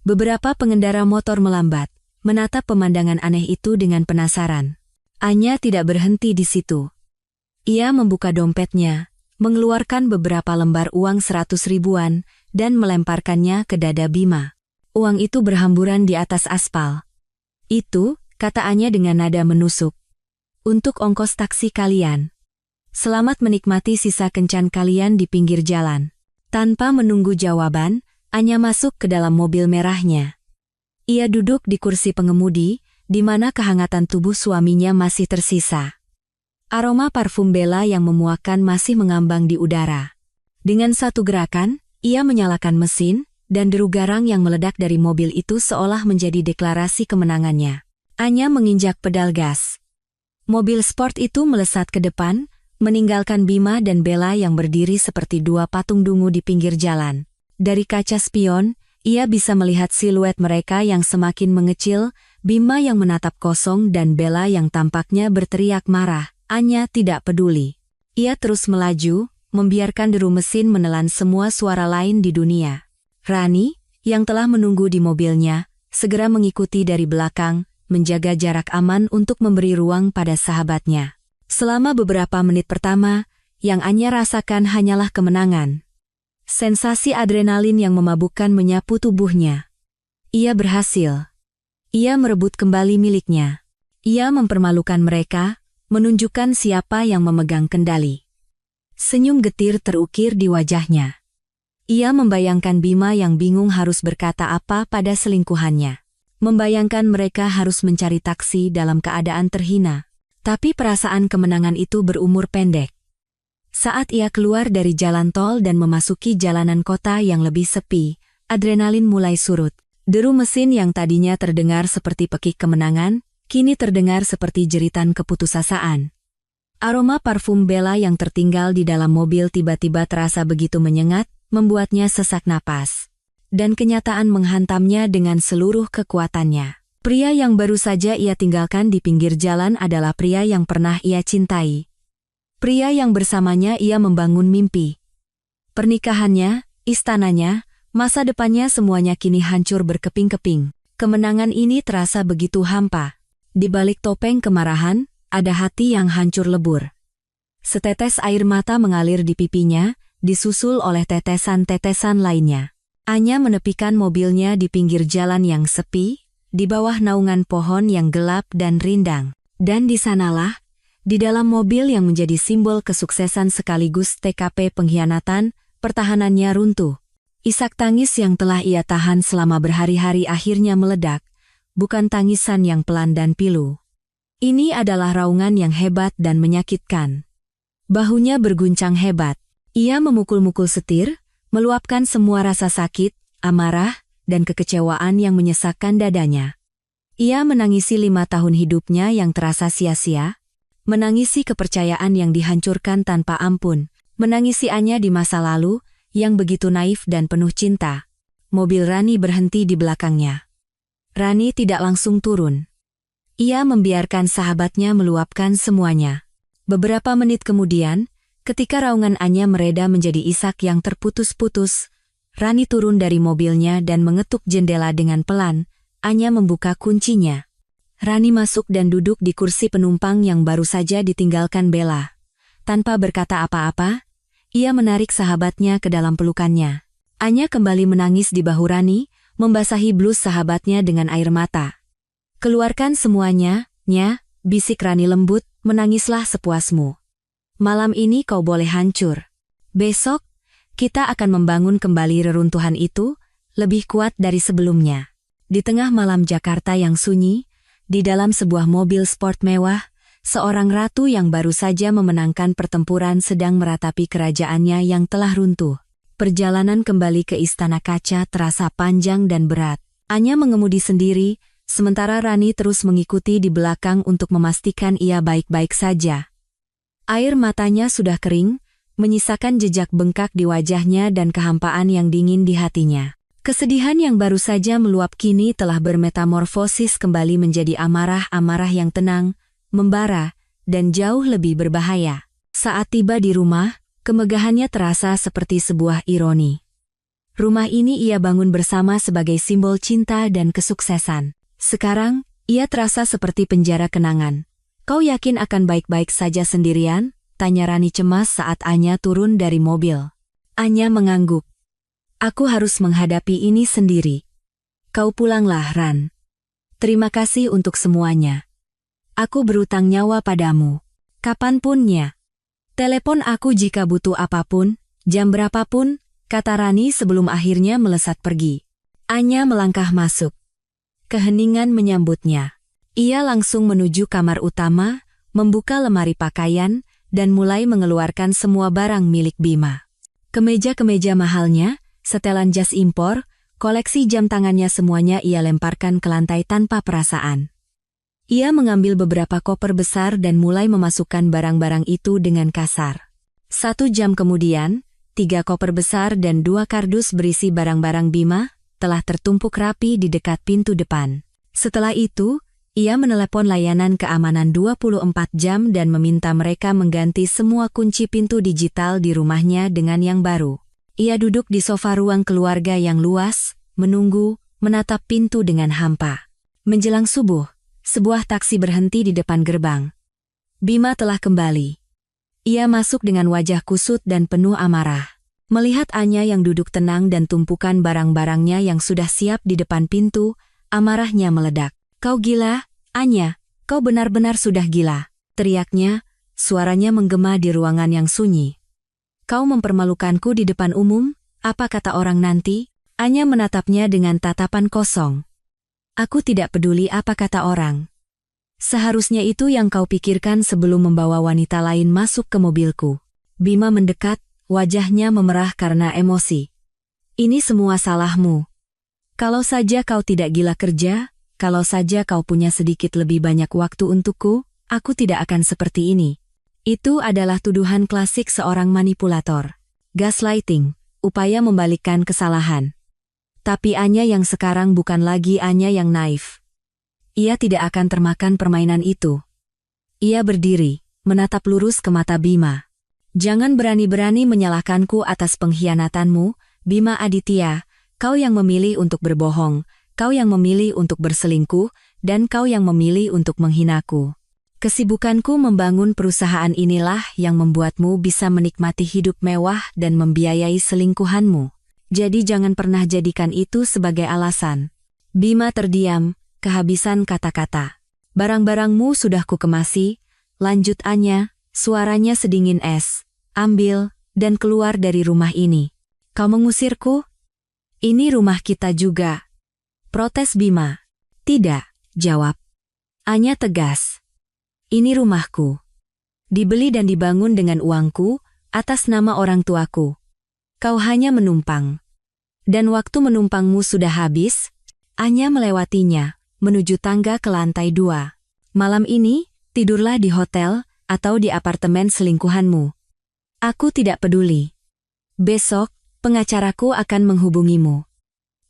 Beberapa pengendara motor melambat, menatap pemandangan aneh itu dengan penasaran. Anya tidak berhenti di situ. Ia membuka dompetnya, mengeluarkan beberapa lembar uang 100 ribuan, dan melemparkannya ke dada Bima. Uang itu berhamburan di atas aspal. Itu, kata Anya dengan nada menusuk. Untuk ongkos taksi kalian. Selamat menikmati sisa kencan kalian di pinggir jalan. Tanpa menunggu jawaban, Anya masuk ke dalam mobil merahnya. Ia duduk di kursi pengemudi, di mana kehangatan tubuh suaminya masih tersisa. Aroma parfum Bella yang memuakan masih mengambang di udara. Dengan satu gerakan, ia menyalakan mesin, dan deru garang yang meledak dari mobil itu seolah menjadi deklarasi kemenangannya. Anya menginjak pedal gas. Mobil sport itu melesat ke depan, meninggalkan Bima dan Bella yang berdiri seperti dua patung dungu di pinggir jalan. Dari kaca spion, ia bisa melihat siluet mereka yang semakin mengecil, Bima yang menatap kosong dan Bella yang tampaknya berteriak marah. Anya tidak peduli. Ia terus melaju, membiarkan deru mesin menelan semua suara lain di dunia. Rani, yang telah menunggu di mobilnya, segera mengikuti dari belakang, menjaga jarak aman untuk memberi ruang pada sahabatnya. Selama beberapa menit pertama, yang Anya rasakan hanyalah kemenangan. Sensasi adrenalin yang memabukkan menyapu tubuhnya. Ia berhasil. Ia merebut kembali miliknya. Ia mempermalukan mereka, menunjukkan siapa yang memegang kendali. Senyum getir terukir di wajahnya. Ia membayangkan Bima yang bingung harus berkata apa pada selingkuhannya. Membayangkan mereka harus mencari taksi dalam keadaan terhina. Tapi perasaan kemenangan itu berumur pendek. Saat ia keluar dari jalan tol dan memasuki jalanan kota yang lebih sepi, adrenalin mulai surut. Deru mesin yang tadinya terdengar seperti pekik kemenangan, kini terdengar seperti jeritan keputusasaan. Aroma parfum Bella yang tertinggal di dalam mobil tiba-tiba terasa begitu menyengat, membuatnya sesak napas. Dan kenyataan menghantamnya dengan seluruh kekuatannya. Pria yang baru saja ia tinggalkan di pinggir jalan adalah pria yang pernah ia cintai. Pria yang bersamanya ia membangun mimpi. Pernikahannya, istananya, masa depannya semuanya kini hancur berkeping-keping. Kemenangan ini terasa begitu hampa. Di balik topeng kemarahan, ada hati yang hancur lebur. Setetes air mata mengalir di pipinya, disusul oleh tetesan-tetesan lainnya. Anya menepikan mobilnya di pinggir jalan yang sepi, di bawah naungan pohon yang gelap dan rindang. Dan di sanalah, di dalam mobil yang menjadi simbol kesuksesan sekaligus TKP pengkhianatan, pertahanannya runtuh. Isak tangis yang telah ia tahan selama berhari-hari akhirnya meledak. Bukan tangisan yang pelan dan pilu. Ini adalah raungan yang hebat dan menyakitkan. Bahunya berguncang hebat. Ia memukul-mukul setir, meluapkan semua rasa sakit, amarah, dan kekecewaan yang menyesakkan dadanya. Ia menangisi 5 tahun hidupnya yang terasa sia-sia, menangisi kepercayaan yang dihancurkan tanpa ampun, menangisi Anya di masa lalu, yang begitu naif dan penuh cinta. Mobil Rani berhenti di belakangnya. Rani tidak langsung turun. Ia membiarkan sahabatnya meluapkan semuanya. Beberapa menit kemudian, ketika raungan Anya mereda menjadi isak yang terputus-putus, Rani turun dari mobilnya dan mengetuk jendela dengan pelan. Anya membuka kuncinya. Rani masuk dan duduk di kursi penumpang yang baru saja ditinggalkan Bella. Tanpa berkata apa-apa, ia menarik sahabatnya ke dalam pelukannya. Anya kembali menangis di bahu Rani, membasahi blus sahabatnya dengan air mata. Keluarkan semuanya, Nya, bisik Rani lembut, menangislah sepuasmu. Malam ini kau boleh hancur. Besok, kita akan membangun kembali reruntuhan itu, lebih kuat dari sebelumnya. Di tengah malam Jakarta yang sunyi, di dalam sebuah mobil sport mewah, seorang ratu yang baru saja memenangkan pertempuran sedang meratapi kerajaannya yang telah runtuh. Perjalanan kembali ke Istana Kaca terasa panjang dan berat. Anya mengemudi sendiri, sementara Rani terus mengikuti di belakang untuk memastikan ia baik-baik saja. Air matanya sudah kering, menyisakan jejak bengkak di wajahnya dan kehampaan yang dingin di hatinya. Kesedihan yang baru saja meluap kini telah bermetamorfosis kembali menjadi amarah-amarah yang tenang, membara, dan jauh lebih berbahaya. Saat tiba di rumah, kemegahannya terasa seperti sebuah ironi. Rumah ini ia bangun bersama sebagai simbol cinta dan kesuksesan. Sekarang, ia terasa seperti penjara kenangan. Kau yakin akan baik-baik saja sendirian? Tanya Rani cemas saat Anya turun dari mobil. Anya mengangguk. Aku harus menghadapi ini sendiri. Kau pulanglah, Ran. Terima kasih untuk semuanya. Aku berutang nyawa padamu. Kapanpunnya. Telepon aku jika butuh apapun, jam berapapun, kata Rani sebelum akhirnya melesat pergi. Anya melangkah masuk. Keheningan menyambutnya. Ia langsung menuju kamar utama, membuka lemari pakaian, dan mulai mengeluarkan semua barang milik Bima. Kemeja-kemeja mahalnya, setelan jas impor, koleksi jam tangannya semuanya ia lemparkan ke lantai tanpa perasaan. Ia mengambil beberapa koper besar dan mulai memasukkan barang-barang itu dengan kasar. 1 jam kemudian, 3 koper besar dan 2 kardus berisi barang-barang Bima telah tertumpuk rapi di dekat pintu depan. Setelah itu, ia menelepon layanan keamanan 24 jam dan meminta mereka mengganti semua kunci pintu digital di rumahnya dengan yang baru. Ia duduk di sofa ruang keluarga yang luas, menunggu, menatap pintu dengan hampa. Menjelang subuh, sebuah taksi berhenti di depan gerbang. Bima telah kembali. Ia masuk dengan wajah kusut dan penuh amarah. Melihat Anya yang duduk tenang dan tumpukan barang-barangnya yang sudah siap di depan pintu, amarahnya meledak. Kau gila, Anya, kau benar-benar sudah gila, teriaknya, suaranya menggema di ruangan yang sunyi. Kau mempermalukanku di depan umum, apa kata orang nanti? Anya menatapnya dengan tatapan kosong. Aku tidak peduli apa kata orang. Seharusnya itu yang kau pikirkan sebelum membawa wanita lain masuk ke mobilku. Bima mendekat, wajahnya memerah karena emosi. Ini semua salahmu. Kalau saja kau tidak gila kerja, kalau saja kau punya sedikit lebih banyak waktu untukku, aku tidak akan seperti ini. Itu adalah tuduhan klasik seorang manipulator. Gaslighting, upaya membalikkan kesalahan. Tapi Anya yang sekarang bukan lagi Anya yang naif. Ia tidak akan termakan permainan itu. Ia berdiri, menatap lurus ke mata Bima. Jangan berani-berani menyalahkanku atas pengkhianatanmu, Bima Aditya, kau yang memilih untuk berbohong. Kau yang memilih untuk berselingkuh, dan kau yang memilih untuk menghinaku. Kesibukanku membangun perusahaan inilah yang membuatmu bisa menikmati hidup mewah dan membiayai selingkuhanmu. Jadi jangan pernah jadikan itu sebagai alasan. Bima terdiam, kehabisan kata-kata. Barang-barangmu sudah kukemasi, lanjut Anya, suaranya sedingin es. Ambil, dan keluar dari rumah ini. Kau mengusirku? Ini rumah kita juga. Protes Bima. Tidak, jawab Anya tegas. Ini rumahku. Dibeli dan dibangun dengan uangku, atas nama orang tuaku. Kau hanya menumpang. Dan waktu menumpangmu sudah habis, Anya melewatinya, menuju tangga ke lantai 2. Malam ini, tidurlah di hotel, atau di apartemen selingkuhanmu. Aku tidak peduli. Besok, pengacaraku akan menghubungimu.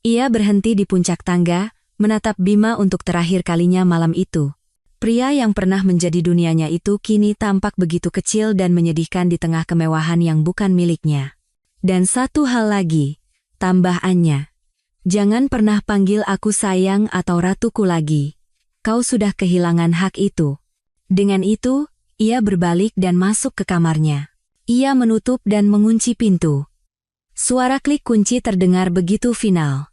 Ia berhenti di puncak tangga, menatap Bima untuk terakhir kalinya malam itu. Pria yang pernah menjadi dunianya itu kini tampak begitu kecil dan menyedihkan di tengah kemewahan yang bukan miliknya. Dan satu hal lagi, tambah Anya. Jangan pernah panggil aku sayang atau ratuku lagi. Kau sudah kehilangan hak itu. Dengan itu, ia berbalik dan masuk ke kamarnya. Ia menutup dan mengunci pintu. Suara klik kunci terdengar begitu final.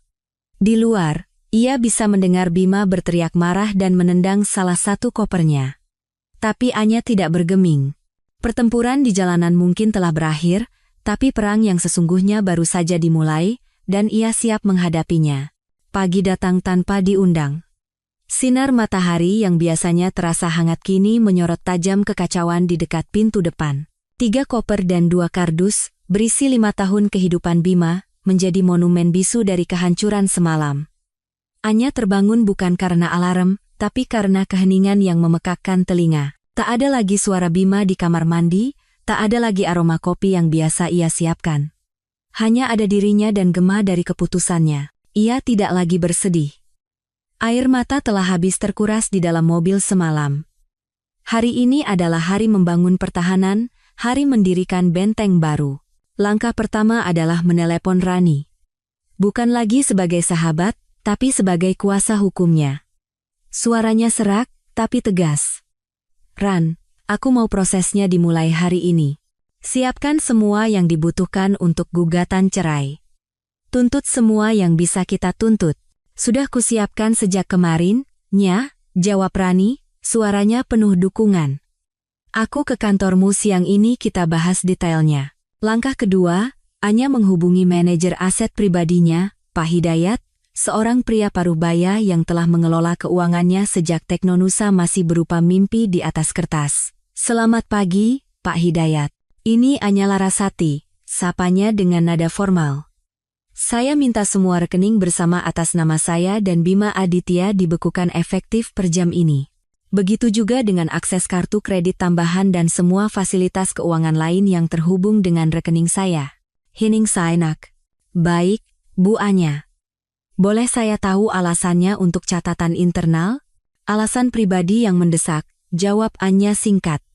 Di luar, ia bisa mendengar Bima berteriak marah dan menendang salah satu kopernya. Tapi Anya tidak bergeming. Pertempuran di jalanan mungkin telah berakhir, tapi perang yang sesungguhnya baru saja dimulai, dan ia siap menghadapinya. Pagi datang tanpa diundang. Sinar matahari yang biasanya terasa hangat kini menyorot tajam kekacauan di dekat pintu depan. 3 koper dan 2 kardus, berisi 5 tahun kehidupan Bima, menjadi monumen bisu dari kehancuran semalam. Anya terbangun bukan karena alarm, tapi karena keheningan yang memekakkan telinga. Tak ada lagi suara Bima di kamar mandi, tak ada lagi aroma kopi yang biasa ia siapkan. Hanya ada dirinya dan gema dari keputusannya. Ia tidak lagi bersedih. Air mata telah habis terkuras di dalam mobil semalam. Hari ini adalah hari membangun pertahanan, hari mendirikan benteng baru. Langkah pertama adalah menelepon Rani. Bukan lagi sebagai sahabat, tapi sebagai kuasa hukumnya. Suaranya serak, tapi tegas. Ran, Aku mau prosesnya dimulai hari ini. Siapkan semua yang dibutuhkan untuk gugatan cerai. Tuntut semua yang bisa kita tuntut. Sudah kusiapkan sejak kemarin, Nya, jawab Rani, suaranya penuh dukungan. Aku ke kantormu siang ini kita bahas detailnya. Langkah kedua, Anya menghubungi manajer aset pribadinya, Pak Hidayat, seorang pria parubaya yang telah mengelola keuangannya sejak Teknonusa masih berupa mimpi di atas kertas. Selamat pagi, Pak Hidayat. Ini Anya Larasati, sapanya dengan nada formal. Saya minta semua rekening bersama atas nama saya dan Bima Aditya dibekukan efektif per jam ini. Begitu juga dengan akses kartu kredit tambahan dan semua fasilitas keuangan lain yang terhubung dengan rekening saya. Hining Sainak. Baik, Bu Anya. Boleh saya tahu alasannya untuk catatan internal? Alasan pribadi yang mendesak, jawab Anya singkat.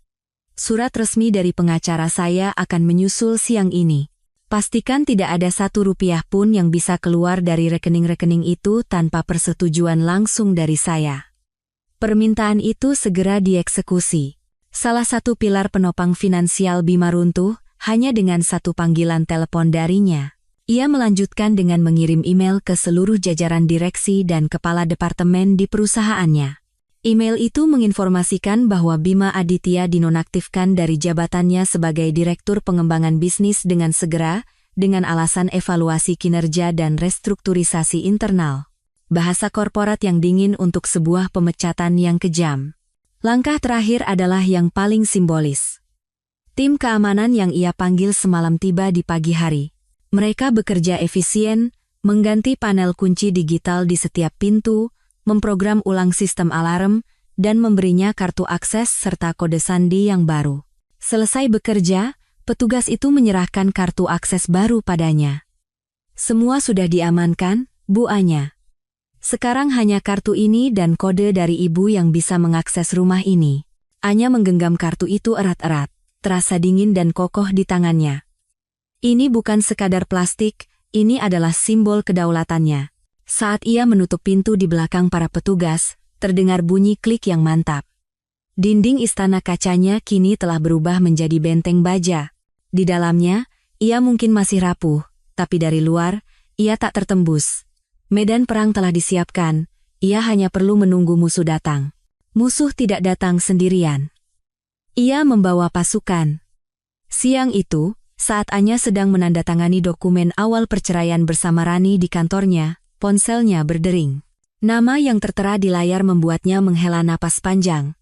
Surat resmi dari pengacara saya akan menyusul siang ini. Pastikan tidak ada Rp1 pun yang bisa keluar dari rekening-rekening itu tanpa persetujuan langsung dari saya. Permintaan itu segera dieksekusi. Salah satu pilar penopang finansial Bima runtuh hanya dengan satu panggilan telepon darinya. Ia melanjutkan dengan mengirim email ke seluruh jajaran direksi dan kepala departemen di perusahaannya. Email itu menginformasikan bahwa Bima Aditya dinonaktifkan dari jabatannya sebagai Direktur Pengembangan Bisnis dengan segera, dengan alasan evaluasi kinerja dan restrukturisasi internal. Bahasa korporat yang dingin untuk sebuah pemecatan yang kejam. Langkah terakhir adalah yang paling simbolis. Tim keamanan yang ia panggil semalam tiba di pagi hari. Mereka bekerja efisien, mengganti panel kunci digital di setiap pintu, memprogram ulang sistem alarm, dan memberinya kartu akses serta kode sandi yang baru. Selesai bekerja, petugas itu menyerahkan kartu akses baru padanya. Semua sudah diamankan, Bu Anya. Sekarang hanya kartu ini dan kode dari ibu yang bisa mengakses rumah ini. Anya menggenggam kartu itu erat-erat, terasa dingin dan kokoh di tangannya. Ini bukan sekadar plastik, ini adalah simbol kedaulatannya. Saat ia menutup pintu di belakang para petugas, terdengar bunyi klik yang mantap. Dinding istana kacanya kini telah berubah menjadi benteng baja. Di dalamnya, ia mungkin masih rapuh, tapi dari luar, ia tak tertembus. Medan perang telah disiapkan, ia hanya perlu menunggu musuh datang. Musuh tidak datang sendirian. Ia membawa pasukan. Siang itu, saat Anya sedang menandatangani dokumen awal perceraian bersama Rani di kantornya, ponselnya berdering. Nama yang tertera di layar membuatnya menghela napas panjang.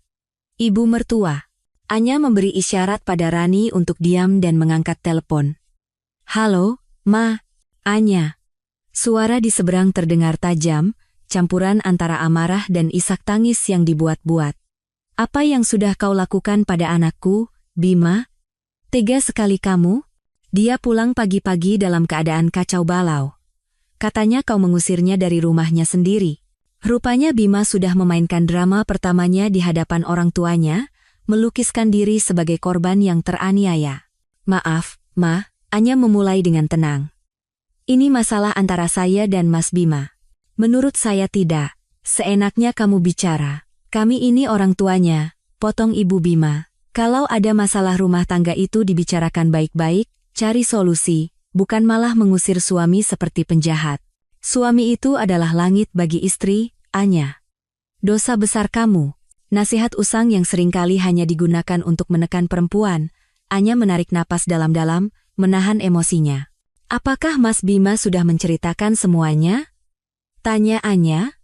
Ibu mertua. Anya memberi isyarat pada Rani untuk diam dan mengangkat telepon. Halo, Ma. Anya. Suara di seberang terdengar tajam, campuran antara amarah dan isak tangis yang dibuat-buat. Apa yang sudah kau lakukan pada anakku, Bima? Tega sekali kamu? Dia pulang pagi-pagi dalam keadaan kacau balau. Katanya kau mengusirnya dari rumahnya sendiri. Rupanya Bima sudah memainkan drama pertamanya di hadapan orang tuanya, melukiskan diri sebagai korban yang teraniaya. Maaf, Ma, Anya memulai dengan tenang. Ini masalah antara saya dan Mas Bima. Menurut saya tidak. Seenaknya kamu bicara. Kami ini orang tuanya, potong Ibu Bima. Kalau ada masalah rumah tangga itu dibicarakan baik-baik, cari solusi. Bukan malah mengusir suami seperti penjahat. Suami itu adalah langit bagi istri, Anya. Dosa besar kamu. Nasihat usang yang seringkali hanya digunakan untuk menekan perempuan. Anya menarik napas dalam-dalam, menahan emosinya. Apakah Mas Bima sudah menceritakan semuanya? Tanya Anya.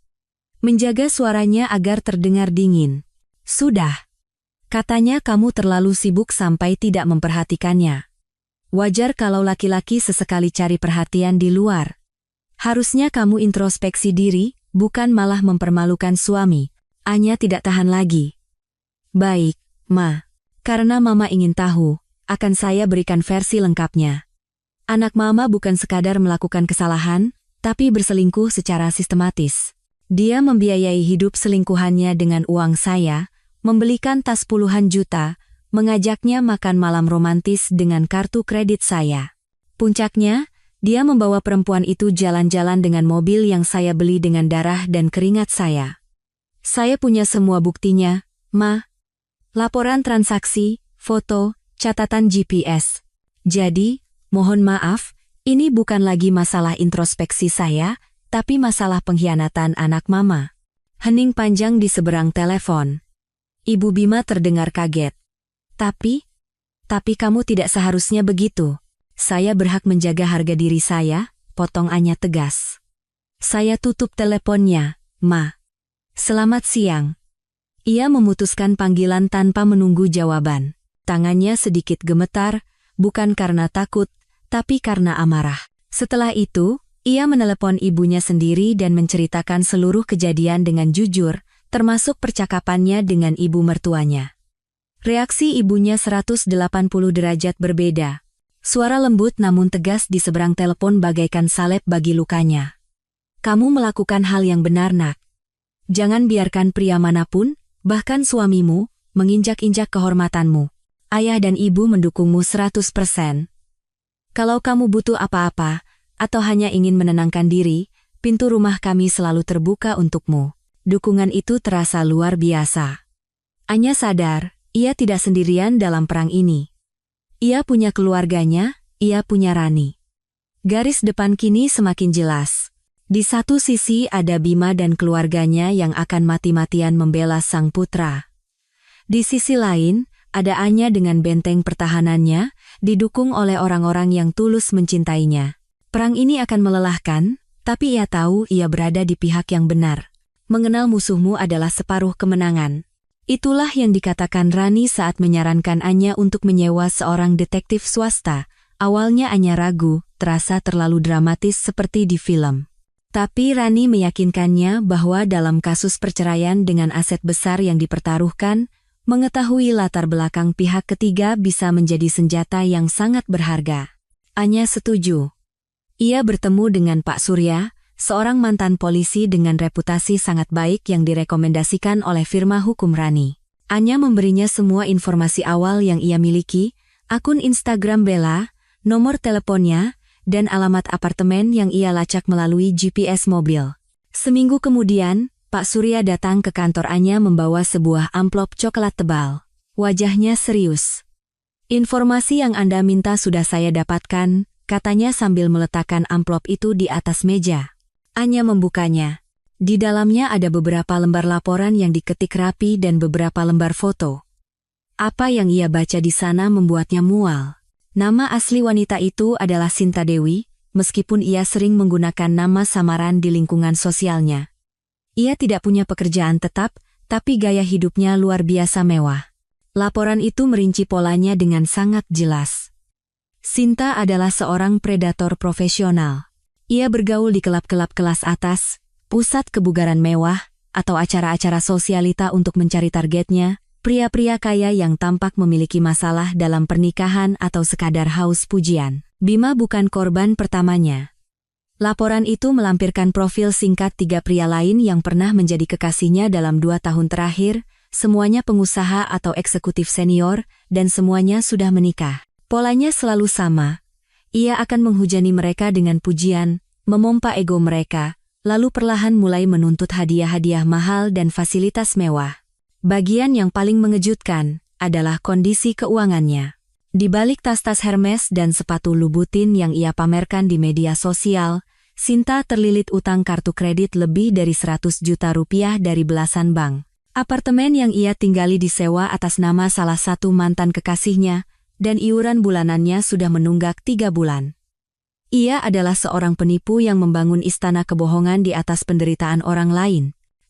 Menjaga suaranya agar terdengar dingin. Sudah. Katanya kamu terlalu sibuk sampai tidak memperhatikannya. Wajar kalau laki-laki sesekali cari perhatian di luar. Harusnya kamu introspeksi diri, bukan malah mempermalukan suami. Anya tidak tahan lagi. Baik, Ma. Karena Mama ingin tahu, akan saya berikan versi lengkapnya. Anak Mama bukan sekadar melakukan kesalahan, tapi berselingkuh secara sistematis. Dia membiayai hidup selingkuhannya dengan uang saya, membelikan tas puluhan juta, mengajaknya makan malam romantis dengan kartu kredit saya. Puncaknya, dia membawa perempuan itu jalan-jalan dengan mobil yang saya beli dengan darah dan keringat saya. Saya punya semua buktinya, Ma. laporan transaksi, foto, catatan GPS. Jadi, mohon maaf, ini bukan lagi masalah introspeksi saya, tapi masalah pengkhianatan anak mama. Hening panjang di seberang telepon. Ibu Bima terdengar kaget. Tapi kamu tidak seharusnya begitu. Saya berhak menjaga harga diri saya, potong Anya tegas. Saya tutup teleponnya, Ma. Selamat siang. Ia memutuskan panggilan tanpa menunggu jawaban. Tangannya sedikit gemetar, bukan karena takut, tapi karena amarah. Setelah itu, ia menelepon ibunya sendiri dan menceritakan seluruh kejadian dengan jujur, termasuk percakapannya dengan ibu mertuanya. Reaksi ibunya 180 derajat berbeda. Suara lembut namun tegas di seberang telepon bagaikan salep bagi lukanya. Kamu melakukan hal yang benar, Nak. Jangan biarkan pria manapun, bahkan suamimu, menginjak-injak kehormatanmu. Ayah dan ibu mendukungmu 100%. Kalau kamu butuh apa-apa, atau hanya ingin menenangkan diri, pintu rumah kami selalu terbuka untukmu. Dukungan itu terasa luar biasa. Anya sadar, ia tidak sendirian dalam perang ini. Ia punya keluarganya, ia punya Rani. Garis depan kini semakin jelas. Di satu sisi ada Bima dan keluarganya yang akan mati-matian membela sang putra. Di sisi lain, ada Anya dengan benteng pertahanannya, didukung oleh orang-orang yang tulus mencintainya. Perang ini akan melelahkan, tapi ia tahu ia berada di pihak yang benar. Mengenal musuhmu adalah separuh kemenangan. Itulah yang dikatakan Rani saat menyarankan Anya untuk menyewa seorang detektif swasta. Awalnya Anya ragu, terasa terlalu dramatis seperti di film. Tapi Rani meyakinkannya bahwa dalam kasus perceraian dengan aset besar yang dipertaruhkan, mengetahui latar belakang pihak ketiga bisa menjadi senjata yang sangat berharga. Anya setuju. Ia bertemu dengan Pak Surya, seorang mantan polisi dengan reputasi sangat baik yang direkomendasikan oleh firma hukum Rani. Anya memberinya semua informasi awal yang ia miliki, akun Instagram Bella, nomor teleponnya, dan alamat apartemen yang ia lacak melalui GPS mobil. Seminggu kemudian, Pak Surya datang ke kantor Anya membawa sebuah amplop coklat tebal. Wajahnya serius. Informasi yang Anda minta sudah saya dapatkan, katanya sambil meletakkan amplop itu di atas meja. Anya membukanya. Di dalamnya ada beberapa lembar laporan yang diketik rapi dan beberapa lembar foto. Apa yang ia baca di sana membuatnya mual. Nama asli wanita itu adalah Sinta Dewi, meskipun ia sering menggunakan nama samaran di lingkungan sosialnya. Ia tidak punya pekerjaan tetap, tapi gaya hidupnya luar biasa mewah. Laporan itu merinci polanya dengan sangat jelas. Sinta adalah seorang predator profesional. Ia bergaul di kelab-kelab kelas atas, pusat kebugaran mewah, atau acara-acara sosialita untuk mencari targetnya, pria-pria kaya yang tampak memiliki masalah dalam pernikahan atau sekadar haus pujian. Bima bukan korban pertamanya. Laporan itu melampirkan profil singkat 3 pria lain yang pernah menjadi kekasihnya dalam 2 tahun terakhir, semuanya pengusaha atau eksekutif senior, dan semuanya sudah menikah. Polanya selalu sama. Ia akan menghujani mereka dengan pujian, memompa ego mereka, lalu perlahan mulai menuntut hadiah-hadiah mahal dan fasilitas mewah. Bagian yang paling mengejutkan adalah kondisi keuangannya. Di balik tas-tas Hermes dan sepatu Louboutin yang ia pamerkan di media sosial, Sinta terlilit utang kartu kredit lebih dari 100 juta rupiah dari belasan bank. Apartemen yang ia tinggali disewa atas nama salah satu mantan kekasihnya, dan iuran bulanannya sudah menunggak 3 bulan. Ia adalah seorang penipu yang membangun istana kebohongan di atas penderitaan orang lain.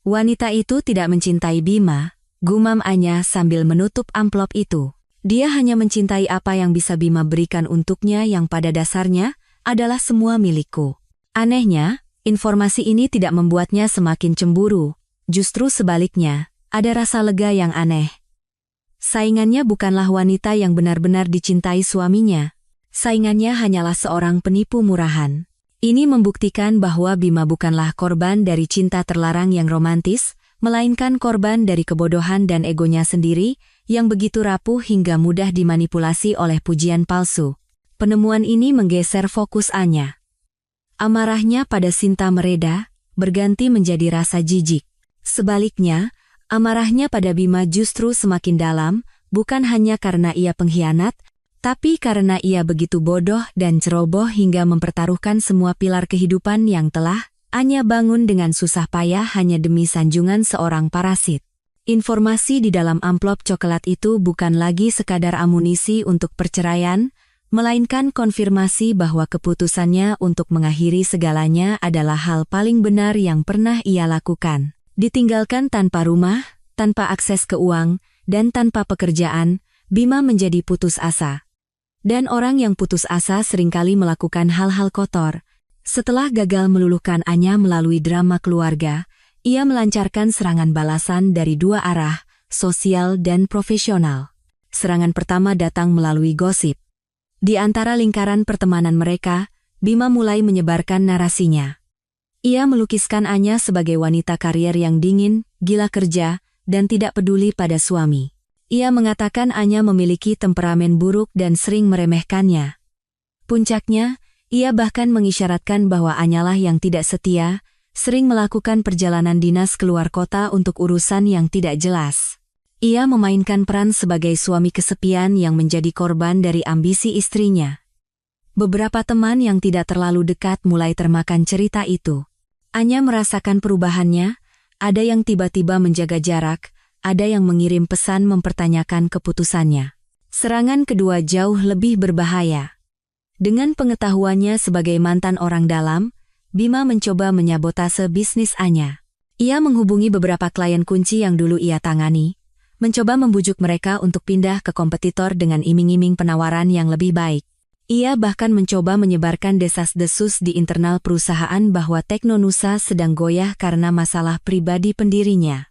Wanita itu tidak mencintai Bima, gumam Anya sambil menutup amplop itu. Dia hanya mencintai apa yang bisa Bima berikan untuknya yang pada dasarnya adalah semua milikku. Anehnya, informasi ini tidak membuatnya semakin cemburu, justru sebaliknya, ada rasa lega yang aneh. Saingannya bukanlah wanita yang benar-benar dicintai suaminya. Saingannya hanyalah seorang penipu murahan. Ini membuktikan bahwa Bima bukanlah korban dari cinta terlarang yang romantis, melainkan korban dari kebodohan dan egonya sendiri, yang begitu rapuh hingga mudah dimanipulasi oleh pujian palsu. Penemuan ini menggeser fokus Anya. Amarahnya pada Sinta mereda, berganti menjadi rasa jijik. Sebaliknya, Amarahnya pada Bima justru semakin dalam, bukan hanya karena ia pengkhianat, tapi karena ia begitu bodoh dan ceroboh hingga mempertaruhkan semua pilar kehidupan yang telah Anya bangun dengan susah payah hanya demi sanjungan seorang parasit. Informasi di dalam amplop coklat itu bukan lagi sekadar amunisi untuk perceraian, melainkan konfirmasi bahwa keputusannya untuk mengakhiri segalanya adalah hal paling benar yang pernah ia lakukan. Ditinggalkan tanpa rumah, tanpa akses ke uang, dan tanpa pekerjaan, Bima menjadi putus asa. Dan orang yang putus asa seringkali melakukan hal-hal kotor. Setelah gagal meluluhkan Anya melalui drama keluarga, ia melancarkan serangan balasan dari dua arah, sosial dan profesional. Serangan pertama datang melalui gosip. Di antara lingkaran pertemanan mereka, Bima mulai menyebarkan narasinya. Ia melukiskan Anya sebagai wanita karier yang dingin, gila kerja, dan tidak peduli pada suami. Ia mengatakan Anya memiliki temperamen buruk dan sering meremehkannya. Puncaknya, ia bahkan mengisyaratkan bahwa Anyalah yang tidak setia, sering melakukan perjalanan dinas keluar kota untuk urusan yang tidak jelas. Ia memainkan peran sebagai suami kesepian yang menjadi korban dari ambisi istrinya. Beberapa teman yang tidak terlalu dekat mulai termakan cerita itu. Anya merasakan perubahannya, ada yang tiba-tiba menjaga jarak, ada yang mengirim pesan mempertanyakan keputusannya. Serangan kedua jauh lebih berbahaya. Dengan pengetahuannya sebagai mantan orang dalam, Bima mencoba menyabotase bisnis Anya. Ia menghubungi beberapa klien kunci yang dulu ia tangani, mencoba membujuk mereka untuk pindah ke kompetitor dengan iming-iming penawaran yang lebih baik. Ia bahkan mencoba menyebarkan desas-desus di internal perusahaan bahwa Teknonusa sedang goyah karena masalah pribadi pendirinya.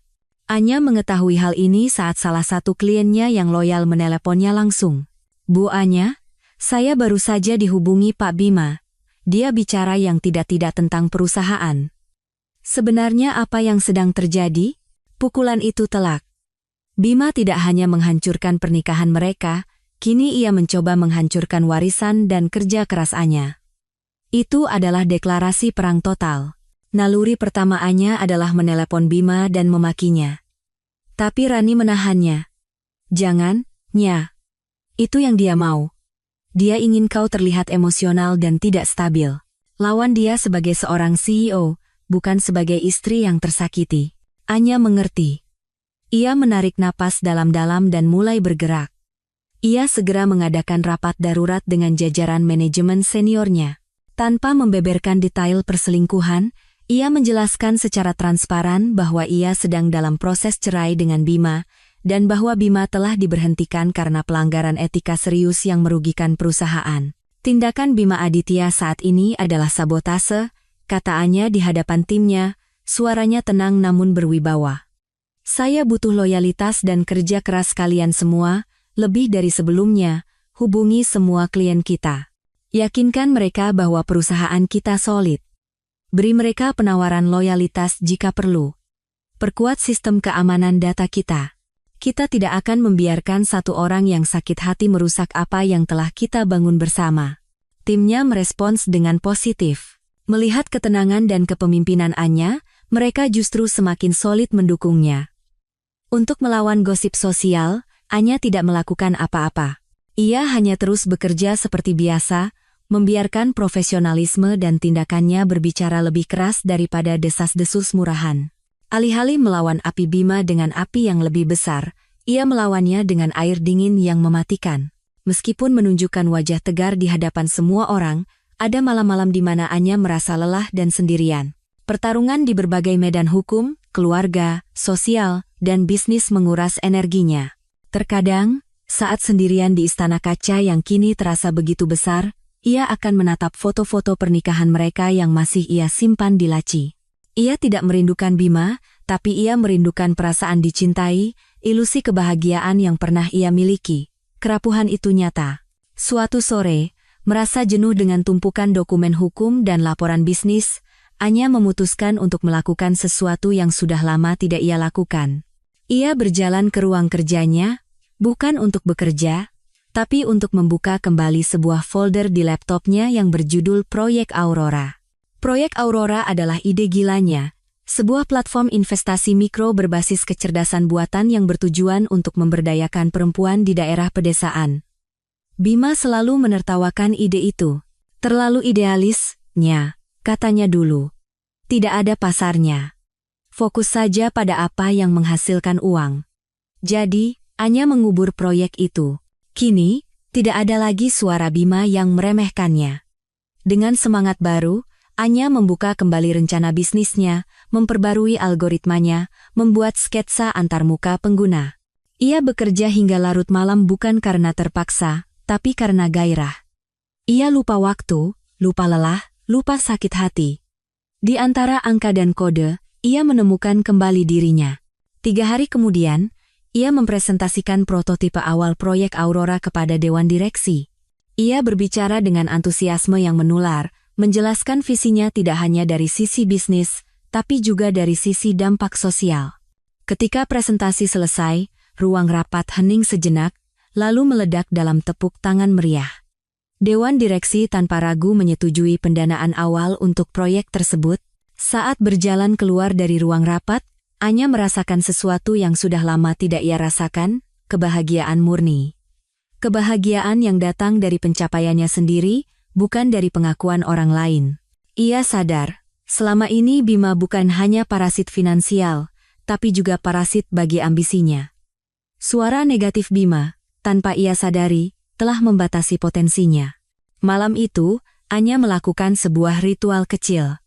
Anya mengetahui hal ini saat salah satu kliennya yang loyal meneleponnya langsung. "Bu Anya, saya baru saja dihubungi Pak Bima. Dia bicara yang tidak-tidak tentang perusahaan. Sebenarnya apa yang sedang terjadi?" Pukulan itu telak. Bima tidak hanya menghancurkan pernikahan mereka, kini ia mencoba menghancurkan warisan dan kerja keras Anya. Itu adalah deklarasi perang total. Naluri pertama Anya adalah menelepon Bima dan memakinya. Tapi Rani menahannya. "Jangan, Nya. Itu yang dia mau. Dia ingin kau terlihat emosional dan tidak stabil. Lawan dia sebagai seorang CEO, bukan sebagai istri yang tersakiti." Anya mengerti. Ia menarik napas dalam-dalam dan mulai bergerak. Ia segera mengadakan rapat darurat dengan jajaran manajemen seniornya. Tanpa membeberkan detail perselingkuhan, ia menjelaskan secara transparan bahwa ia sedang dalam proses cerai dengan Bima, dan bahwa Bima telah diberhentikan karena pelanggaran etika serius yang merugikan perusahaan. Tindakan Bima Aditya saat ini adalah sabotase, kata Anya di hadapan timnya, suaranya tenang namun berwibawa. "Saya butuh loyalitas dan kerja keras kalian semua. Lebih dari sebelumnya, hubungi semua klien kita. Yakinkan mereka bahwa perusahaan kita solid. Beri mereka penawaran loyalitas jika perlu. Perkuat sistem keamanan data kita. Kita tidak akan membiarkan satu orang yang sakit hati merusak apa yang telah kita bangun bersama." Timnya merespons dengan positif. Melihat ketenangan dan kepemimpinan Anya, mereka justru semakin solid mendukungnya. Untuk melawan gosip sosial, Anya tidak melakukan apa-apa. Ia hanya terus bekerja seperti biasa, membiarkan profesionalisme dan tindakannya berbicara lebih keras daripada desas-desus murahan. Alih-alih melawan api Bima dengan api yang lebih besar, ia melawannya dengan air dingin yang mematikan. Meskipun menunjukkan wajah tegar di hadapan semua orang, ada malam-malam di mana Anya merasa lelah dan sendirian. Pertarungan di berbagai medan hukum, keluarga, sosial, dan bisnis menguras energinya. Terkadang, saat sendirian di istana kaca yang kini terasa begitu besar, ia akan menatap foto-foto pernikahan mereka yang masih ia simpan di laci. Ia tidak merindukan Bima, tapi ia merindukan perasaan dicintai, ilusi kebahagiaan yang pernah ia miliki. Kerapuhan itu nyata. Suatu sore, merasa jenuh dengan tumpukan dokumen hukum dan laporan bisnis, Anya memutuskan untuk melakukan sesuatu yang sudah lama tidak ia lakukan. Ia berjalan ke ruang kerjanya, bukan untuk bekerja, tapi untuk membuka kembali sebuah folder di laptopnya yang berjudul Proyek Aurora. Proyek Aurora adalah ide gilanya, Sebuah platform investasi mikro berbasis kecerdasan buatan yang bertujuan untuk memberdayakan perempuan di daerah pedesaan. Bima selalu menertawakan ide itu. Terlalu idealis, Nya, katanya dulu. Tidak ada pasarnya. Fokus saja pada apa yang menghasilkan uang. Jadi, Anya mengubur proyek itu. Kini, tidak ada lagi suara Bima yang meremehkannya. Dengan semangat baru, Anya membuka kembali rencana bisnisnya, memperbarui algoritmanya, membuat sketsa antarmuka pengguna. Ia bekerja hingga larut malam bukan karena terpaksa, tapi karena gairah. Ia lupa waktu, lupa lelah, lupa sakit hati. Di antara angka dan kode, ia menemukan kembali dirinya. 3 hari kemudian, ia mempresentasikan prototipe awal proyek Aurora kepada Dewan Direksi. Ia berbicara dengan antusiasme yang menular, menjelaskan visinya tidak hanya dari sisi bisnis, tapi juga dari sisi dampak sosial. Ketika presentasi selesai, ruang rapat hening sejenak, lalu meledak dalam tepuk tangan meriah. Dewan Direksi tanpa ragu menyetujui pendanaan awal untuk proyek tersebut. Saat berjalan keluar dari ruang rapat, Anya merasakan sesuatu yang sudah lama tidak ia rasakan, kebahagiaan murni. Kebahagiaan yang datang dari pencapaiannya sendiri, bukan dari pengakuan orang lain. Ia sadar, selama ini Bima bukan hanya parasit finansial, tapi juga parasit bagi ambisinya. Suara negatif Bima, tanpa ia sadari, telah membatasi potensinya. Malam itu, Anya melakukan sebuah ritual kecil.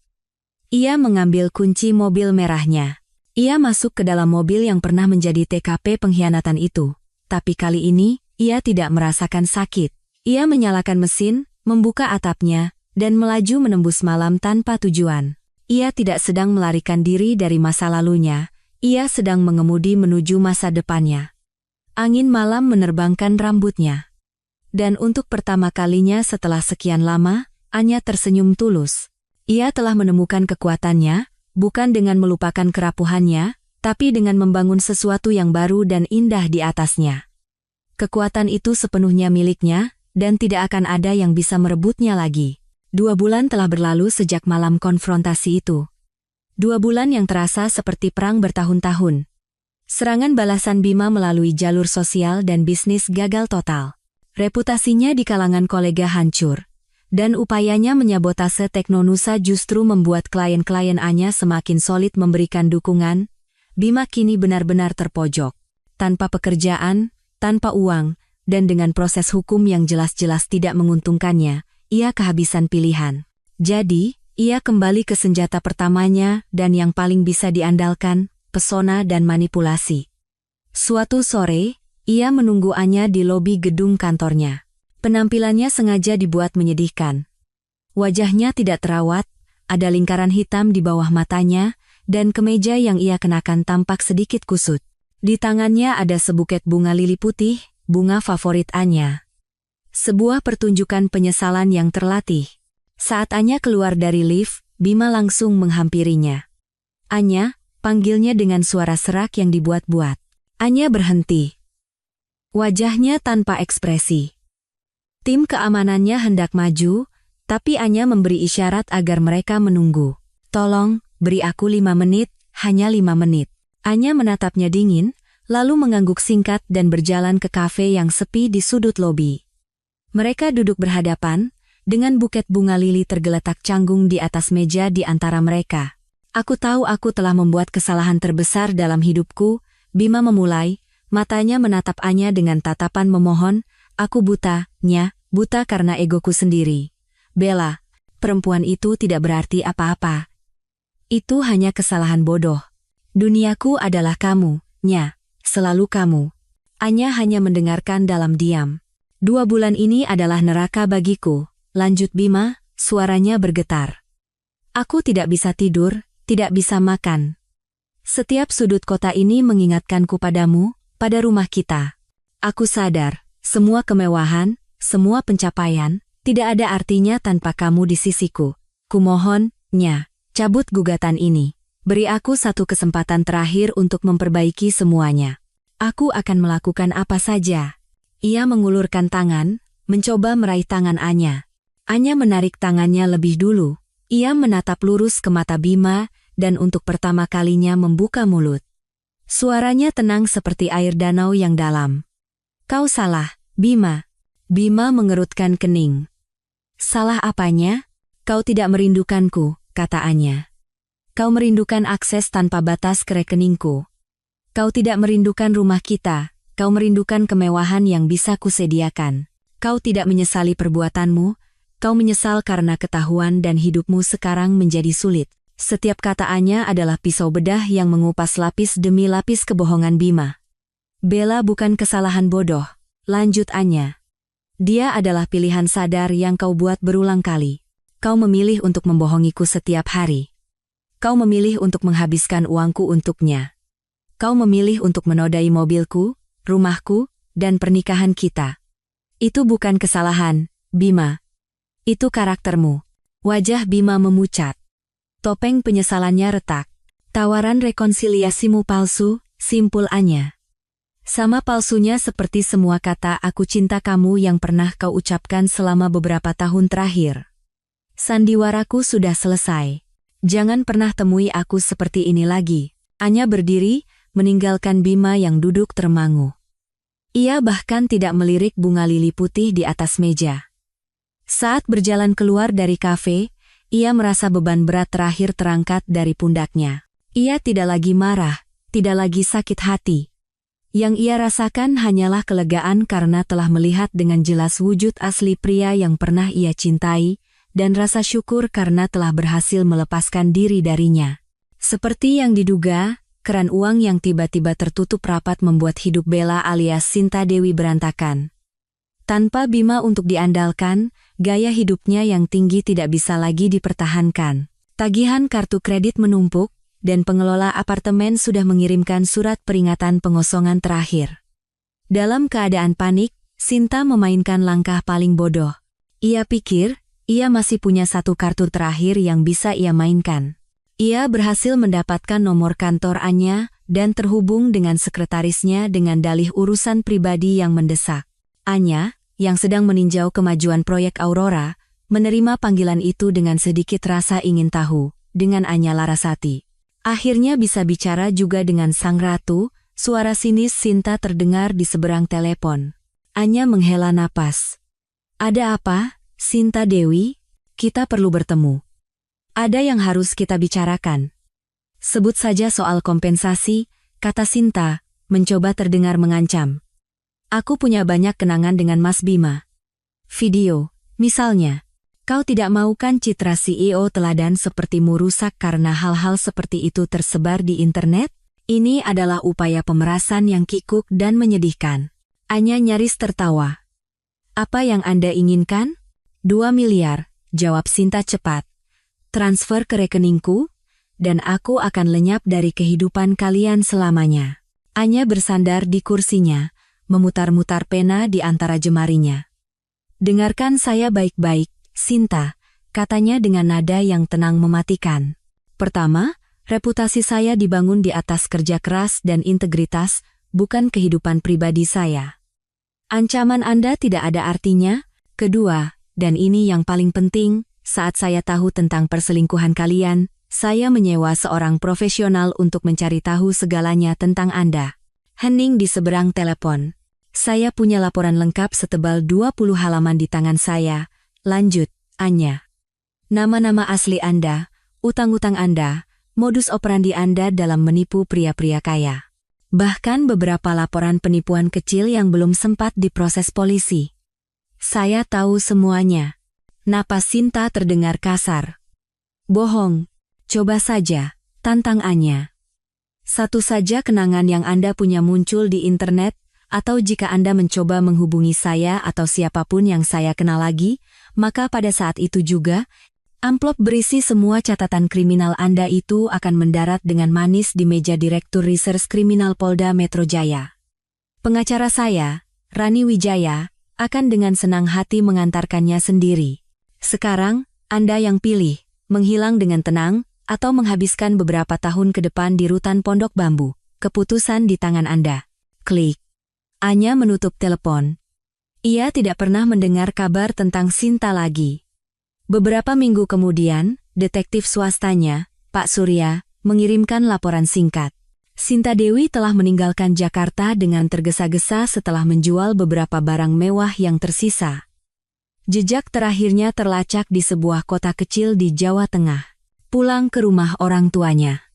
Ia mengambil kunci mobil merahnya. Ia masuk ke dalam mobil yang pernah menjadi TKP pengkhianatan itu. Tapi kali ini, ia tidak merasakan sakit. Ia menyalakan mesin, membuka atapnya, dan melaju menembus malam tanpa tujuan. Ia tidak sedang melarikan diri dari masa lalunya, ia sedang mengemudi menuju masa depannya. Angin malam menerbangkan rambutnya. Dan untuk pertama kalinya setelah sekian lama, Anya tersenyum tulus. Ia telah menemukan kekuatannya, bukan dengan melupakan kerapuhannya, tapi dengan membangun sesuatu yang baru dan indah di atasnya. Kekuatan itu sepenuhnya miliknya, dan tidak akan ada yang bisa merebutnya lagi. 2 bulan telah berlalu sejak malam konfrontasi itu. 2 bulan yang terasa seperti perang bertahun-tahun. Serangan balasan Bima melalui jalur sosial dan bisnis gagal total. Reputasinya di kalangan kolega hancur. Dan upayanya menyabotase Teknonusa justru membuat klien-klien Anya semakin solid memberikan dukungan. Bima kini benar-benar terpojok. Tanpa pekerjaan, tanpa uang, dan dengan proses hukum yang jelas-jelas tidak menguntungkannya, ia kehabisan pilihan. Jadi, ia kembali ke senjata pertamanya dan yang paling bisa diandalkan, pesona dan manipulasi. Suatu sore, ia menunggu Anya di lobi gedung kantornya. Penampilannya sengaja dibuat menyedihkan. Wajahnya tidak terawat, ada lingkaran hitam di bawah matanya, dan kemeja yang ia kenakan tampak sedikit kusut. Di tangannya ada sebuket bunga lili putih, bunga favorit Anya. Sebuah pertunjukan penyesalan yang terlatih. Saat Anya keluar dari lift, Bima langsung menghampirinya. Anya, panggilnya dengan suara serak yang dibuat-buat. Anya berhenti. Wajahnya tanpa ekspresi. Tim keamanannya hendak maju, tapi Anya memberi isyarat agar mereka menunggu. Tolong, beri aku 5 menit, hanya 5 menit. Anya menatapnya dingin, lalu mengangguk singkat dan berjalan ke kafe yang sepi di sudut lobi. Mereka duduk berhadapan, dengan buket bunga lili tergeletak canggung di atas meja di antara mereka. Aku tahu aku telah membuat kesalahan terbesar dalam hidupku, Bima memulai, matanya menatap Anya dengan tatapan memohon. Aku buta, Nya, buta karena egoku sendiri. Bella, perempuan itu tidak berarti apa-apa. Itu hanya kesalahan bodoh. Duniaku adalah kamu, Nya, selalu kamu. Anya hanya mendengarkan dalam diam. 2 bulan ini adalah neraka bagiku, lanjut Bima, suaranya bergetar. Aku tidak bisa tidur, tidak bisa makan. Setiap sudut kota ini mengingatkanku padamu, pada rumah kita. Aku sadar. Semua kemewahan, semua pencapaian, tidak ada artinya tanpa kamu di sisiku. Kumohon, Nya, cabut gugatan ini. Beri aku satu kesempatan terakhir untuk memperbaiki semuanya. Aku akan melakukan apa saja. Ia mengulurkan tangan, mencoba meraih tangan Anya. Anya menarik tangannya lebih dulu. Ia menatap lurus ke mata Bima, dan untuk pertama kalinya membuka mulut. Suaranya tenang seperti air danau yang dalam. Kau salah, Bima. Bima mengerutkan kening. Salah apanya? Kau tidak merindukanku, kata Anya. Kau merindukan akses tanpa batas ke rekeningku. Kau tidak merindukan rumah kita, kau merindukan kemewahan yang bisa kusediakan. Kau tidak menyesali perbuatanmu, kau menyesal karena ketahuan dan hidupmu sekarang menjadi sulit. Setiap kata Anya adalah pisau bedah yang mengupas lapis demi lapis kebohongan Bima. Bella bukan kesalahan bodoh, lanjut Anya. Dia adalah pilihan sadar yang kau buat berulang kali. Kau memilih untuk membohongiku setiap hari. Kau memilih untuk menghabiskan uangku untuknya. Kau memilih untuk menodai mobilku, rumahku, dan pernikahan kita. Itu bukan kesalahan, Bima. Itu karaktermu. Wajah Bima memucat. Topeng penyesalannya retak. Tawaran rekonsiliasimu palsu, simpul Anya. Sama palsunya seperti semua kata aku cinta kamu yang pernah kau ucapkan selama beberapa tahun terakhir. Sandiwaraku sudah selesai. Jangan pernah temui aku seperti ini lagi. Anya berdiri, meninggalkan Bima yang duduk termangu. Ia bahkan tidak melirik bunga lili putih di atas meja. Saat berjalan keluar dari kafe, ia merasa beban berat terakhir terangkat dari pundaknya. Ia tidak lagi marah, tidak lagi sakit hati. Yang ia rasakan hanyalah kelegaan karena telah melihat dengan jelas wujud asli pria yang pernah ia cintai, dan rasa syukur karena telah berhasil melepaskan diri darinya. Seperti yang diduga, keran uang yang tiba-tiba tertutup rapat membuat hidup Bella alias Sinta Dewi berantakan. Tanpa Bima untuk diandalkan, gaya hidupnya yang tinggi tidak bisa lagi dipertahankan. Tagihan kartu kredit menumpuk, dan pengelola apartemen sudah mengirimkan surat peringatan pengosongan terakhir. Dalam keadaan panik, Sinta memainkan langkah paling bodoh. Ia pikir, ia masih punya satu kartu terakhir yang bisa ia mainkan. Ia berhasil mendapatkan nomor kantor Anya dan terhubung dengan sekretarisnya dengan dalih urusan pribadi yang mendesak. Anya, yang sedang meninjau kemajuan proyek Aurora, menerima panggilan itu dengan sedikit rasa ingin tahu, dengan Anya Larasati. Akhirnya bisa bicara juga dengan sang ratu, suara sinis Sinta terdengar di seberang telepon. Anya menghela napas. Ada apa, Sinta Dewi? Kita perlu bertemu. Ada yang harus kita bicarakan. Sebut saja soal kompensasi, kata Sinta, mencoba terdengar mengancam. Aku punya banyak kenangan dengan Mas Bima. Video, misalnya. Kau tidak mau kan citra CEO teladan sepertimu rusak karena hal-hal seperti itu tersebar di internet? Ini adalah upaya pemerasan yang kikuk dan menyedihkan. Anya nyaris tertawa. Apa yang Anda inginkan? 2 miliar, jawab Sinta cepat. Transfer ke rekeningku, dan aku akan lenyap dari kehidupan kalian selamanya. Anya bersandar di kursinya, memutar-mutar pena di antara jemarinya. Dengarkan saya baik-baik, Sinta, katanya dengan nada yang tenang mematikan. Pertama, reputasi saya dibangun di atas kerja keras dan integritas, bukan kehidupan pribadi saya. Ancaman Anda tidak ada artinya. Kedua, dan ini yang paling penting, saat saya tahu tentang perselingkuhan kalian, saya menyewa seorang profesional untuk mencari tahu segalanya tentang Anda. Hening di seberang telepon. Saya punya laporan lengkap setebal 20 halaman di tangan saya, lanjut, Anya. Nama-nama asli Anda, utang-utang Anda, modus operandi Anda dalam menipu pria-pria kaya. Bahkan beberapa laporan penipuan kecil yang belum sempat diproses polisi. Saya tahu semuanya. Napas Sinta terdengar kasar. Bohong. Coba saja, tantang Anya. Satu saja kenangan yang Anda punya muncul di internet, atau jika Anda mencoba menghubungi saya atau siapapun yang saya kenal lagi, maka pada saat itu juga, amplop berisi semua catatan kriminal Anda itu akan mendarat dengan manis di meja Direktur Reserse Kriminal Polda Metro Jaya. Pengacara saya, Rani Wijaya, akan dengan senang hati mengantarkannya sendiri. Sekarang, Anda yang pilih, menghilang dengan tenang, atau menghabiskan beberapa tahun ke depan di rutan Pondok Bambu. Keputusan di tangan Anda. Klik. Anya menutup telepon. Ia tidak pernah mendengar kabar tentang Sinta lagi. Beberapa minggu kemudian, detektif swastanya, Pak Surya, mengirimkan laporan singkat. Sinta Dewi telah meninggalkan Jakarta dengan tergesa-gesa setelah menjual beberapa barang mewah yang tersisa. Jejak terakhirnya terlacak di sebuah kota kecil di Jawa Tengah. Pulang ke rumah orang tuanya.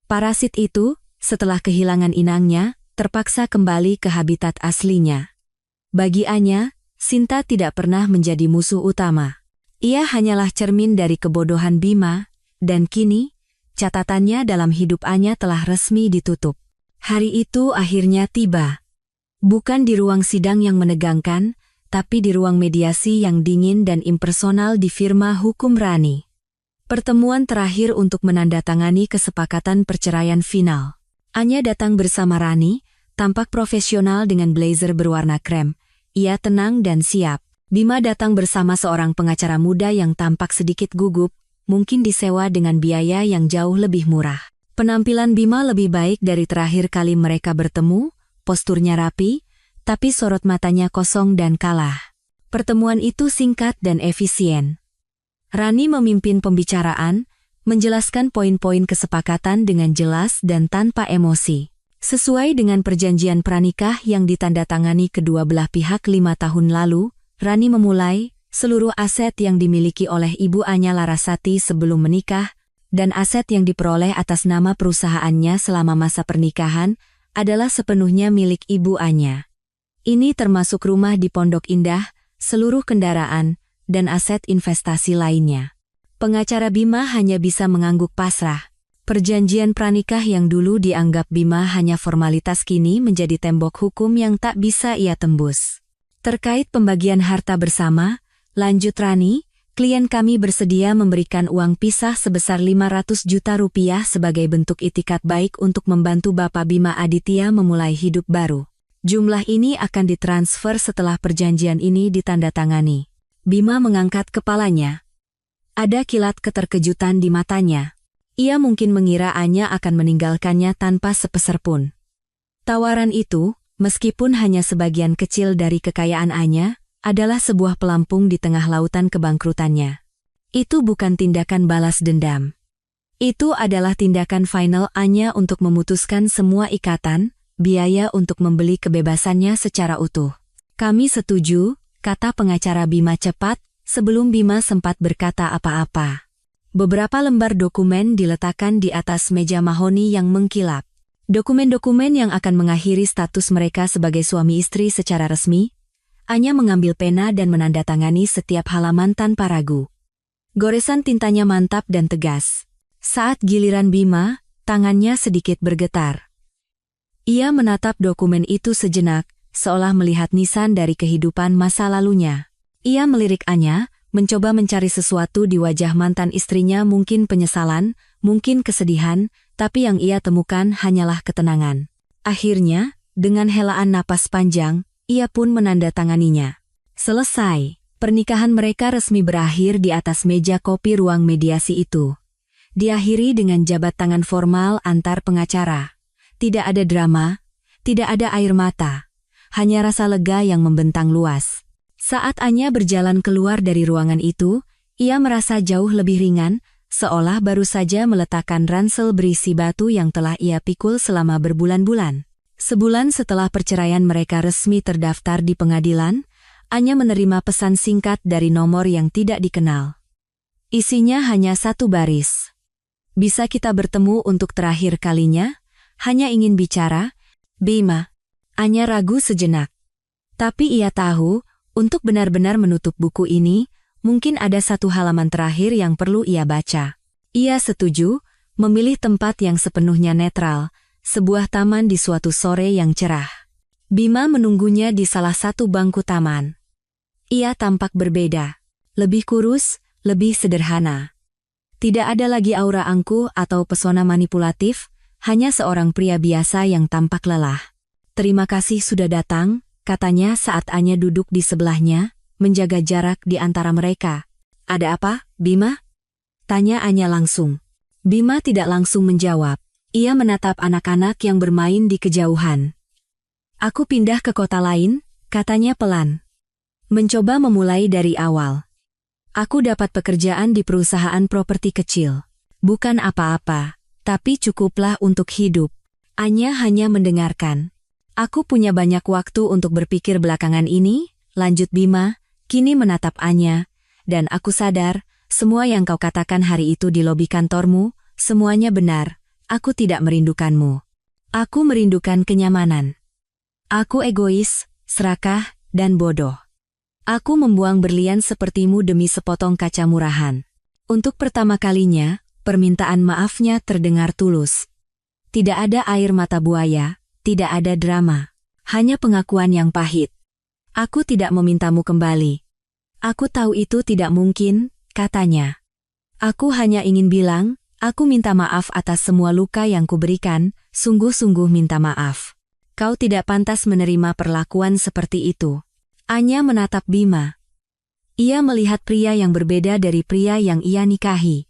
Parasit itu, setelah kehilangan inangnya, terpaksa kembali ke habitat aslinya. Bagi Anya, Sinta tidak pernah menjadi musuh utama. Ia hanyalah cermin dari kebodohan Bima, dan kini, catatannya dalam hidup Anya telah resmi ditutup. Hari itu akhirnya tiba. Bukan di ruang sidang yang menegangkan, tapi di ruang mediasi yang dingin dan impersonal di firma hukum Rani. Pertemuan terakhir untuk menandatangani kesepakatan perceraian final. Anya datang bersama Rani, tampak profesional dengan blazer berwarna krem. Ia tenang dan siap. Bima datang bersama seorang pengacara muda yang tampak sedikit gugup, mungkin disewa dengan biaya yang jauh lebih murah. Penampilan Bima lebih baik dari terakhir kali mereka bertemu, posturnya rapi, tapi sorot matanya kosong dan kalah. Pertemuan itu singkat dan efisien. Rani memimpin pembicaraan, menjelaskan poin-poin kesepakatan dengan jelas dan tanpa emosi. Sesuai dengan perjanjian pranikah yang ditandatangani kedua belah pihak 5 tahun lalu, Rani memulai, seluruh aset yang dimiliki oleh Ibu Anya Larasati sebelum menikah, dan aset yang diperoleh atas nama perusahaannya selama masa pernikahan, adalah sepenuhnya milik Ibu Anya. Ini termasuk rumah di Pondok Indah, seluruh kendaraan, dan aset investasi lainnya. Pengacara Bima hanya bisa mengangguk pasrah. Perjanjian pranikah yang dulu dianggap Bima hanya formalitas kini menjadi tembok hukum yang tak bisa ia tembus. Terkait pembagian harta bersama, lanjut Rani, klien kami bersedia memberikan uang pisah sebesar 500 juta rupiah sebagai bentuk itikat baik untuk membantu Bapak Bima Aditya memulai hidup baru. Jumlah ini akan ditransfer setelah perjanjian ini ditandatangani. Bima mengangkat kepalanya. Ada kilat keterkejutan di matanya. Ia mungkin mengira Anya akan meninggalkannya tanpa sepeser pun. Tawaran itu, meskipun hanya sebagian kecil dari kekayaan Anya, adalah sebuah pelampung di tengah lautan kebangkrutannya. Itu bukan tindakan balas dendam. Itu adalah tindakan final Anya untuk memutuskan semua ikatan, biaya untuk membeli kebebasannya secara utuh. Kami setuju, kata pengacara Bima cepat, sebelum Bima sempat berkata apa-apa. Beberapa lembar dokumen diletakkan di atas meja mahoni yang mengkilap. Dokumen-dokumen yang akan mengakhiri status mereka sebagai suami istri secara resmi. Anya mengambil pena dan menandatangani setiap halaman tanpa ragu. Goresan tintanya mantap dan tegas. Saat giliran Bima, tangannya sedikit bergetar. Ia menatap dokumen itu sejenak, seolah melihat nisan dari kehidupan masa lalunya. Ia melirik Anya, mencoba mencari sesuatu di wajah mantan istrinya, mungkin penyesalan, mungkin kesedihan, tapi yang ia temukan hanyalah ketenangan. Akhirnya, dengan helaan napas panjang, ia pun menandatanganinya. Selesai, pernikahan mereka resmi berakhir di atas meja kopi ruang mediasi itu. Diakhiri dengan jabat tangan formal antar pengacara. Tidak ada drama, tidak ada air mata, hanya rasa lega yang membentang luas. Saat Anya berjalan keluar dari ruangan itu, ia merasa jauh lebih ringan, seolah baru saja meletakkan ransel berisi batu yang telah ia pikul selama berbulan-bulan. Sebulan setelah perceraian mereka resmi terdaftar di pengadilan, Anya menerima pesan singkat dari nomor yang tidak dikenal. Isinya hanya satu baris. Bisa kita bertemu untuk terakhir kalinya? Hanya ingin bicara, Bima. Anya ragu sejenak. Tapi ia tahu, untuk benar-benar menutup buku ini, mungkin ada satu halaman terakhir yang perlu ia baca. Ia setuju, memilih tempat yang sepenuhnya netral, sebuah taman di suatu sore yang cerah. Bima menunggunya di salah satu bangku taman. Ia tampak berbeda. Lebih kurus, lebih sederhana. Tidak ada lagi aura angkuh atau pesona manipulatif, hanya seorang pria biasa yang tampak lelah. Terima kasih sudah datang, katanya saat Anya duduk di sebelahnya, menjaga jarak di antara mereka. Ada apa, Bima? Tanya Anya langsung. Bima tidak langsung menjawab. Ia menatap anak-anak yang bermain di kejauhan. Aku pindah ke kota lain, katanya pelan. Mencoba memulai dari awal. Aku dapat pekerjaan di perusahaan properti kecil. Bukan apa-apa, tapi cukuplah untuk hidup. Anya hanya mendengarkan. Aku punya banyak waktu untuk berpikir belakangan ini, lanjut Bima, kini menatap Anya, dan aku sadar, semua yang kau katakan hari itu di lobi kantormu, semuanya benar, aku tidak merindukanmu. Aku merindukan kenyamanan. Aku egois, serakah, dan bodoh. Aku membuang berlian sepertimu demi sepotong kaca murahan. Untuk pertama kalinya, permintaan maafnya terdengar tulus. Tidak ada air mata buaya, tidak ada drama. Hanya pengakuan yang pahit. Aku tidak memintamu kembali. Aku tahu itu tidak mungkin, katanya. Aku hanya ingin bilang, aku minta maaf atas semua luka yang kuberikan, sungguh-sungguh minta maaf. Kau tidak pantas menerima perlakuan seperti itu. Anya menatap Bima. Ia melihat pria yang berbeda dari pria yang ia nikahi.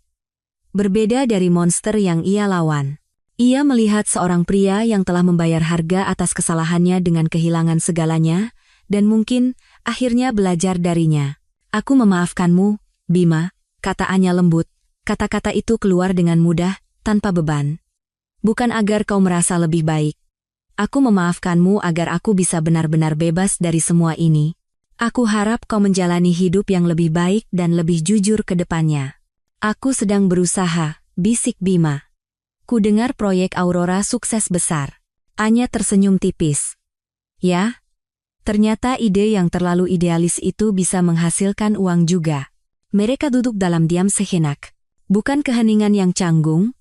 Berbeda dari monster yang ia lawan. Ia melihat seorang pria yang telah membayar harga atas kesalahannya dengan kehilangan segalanya, dan mungkin, akhirnya belajar darinya. Aku memaafkanmu, Bima, kata Anya lembut. Kata-kata itu keluar dengan mudah, tanpa beban. Bukan agar kau merasa lebih baik. Aku memaafkanmu agar aku bisa benar-benar bebas dari semua ini. Aku harap kau menjalani hidup yang lebih baik dan lebih jujur ke depannya. Aku sedang berusaha, bisik Bima. Ku dengar proyek Aurora sukses besar. Anya tersenyum tipis. Ya? Ternyata ide yang terlalu idealis itu bisa menghasilkan uang juga. Mereka duduk dalam diam sejenak. Bukan keheningan yang canggung,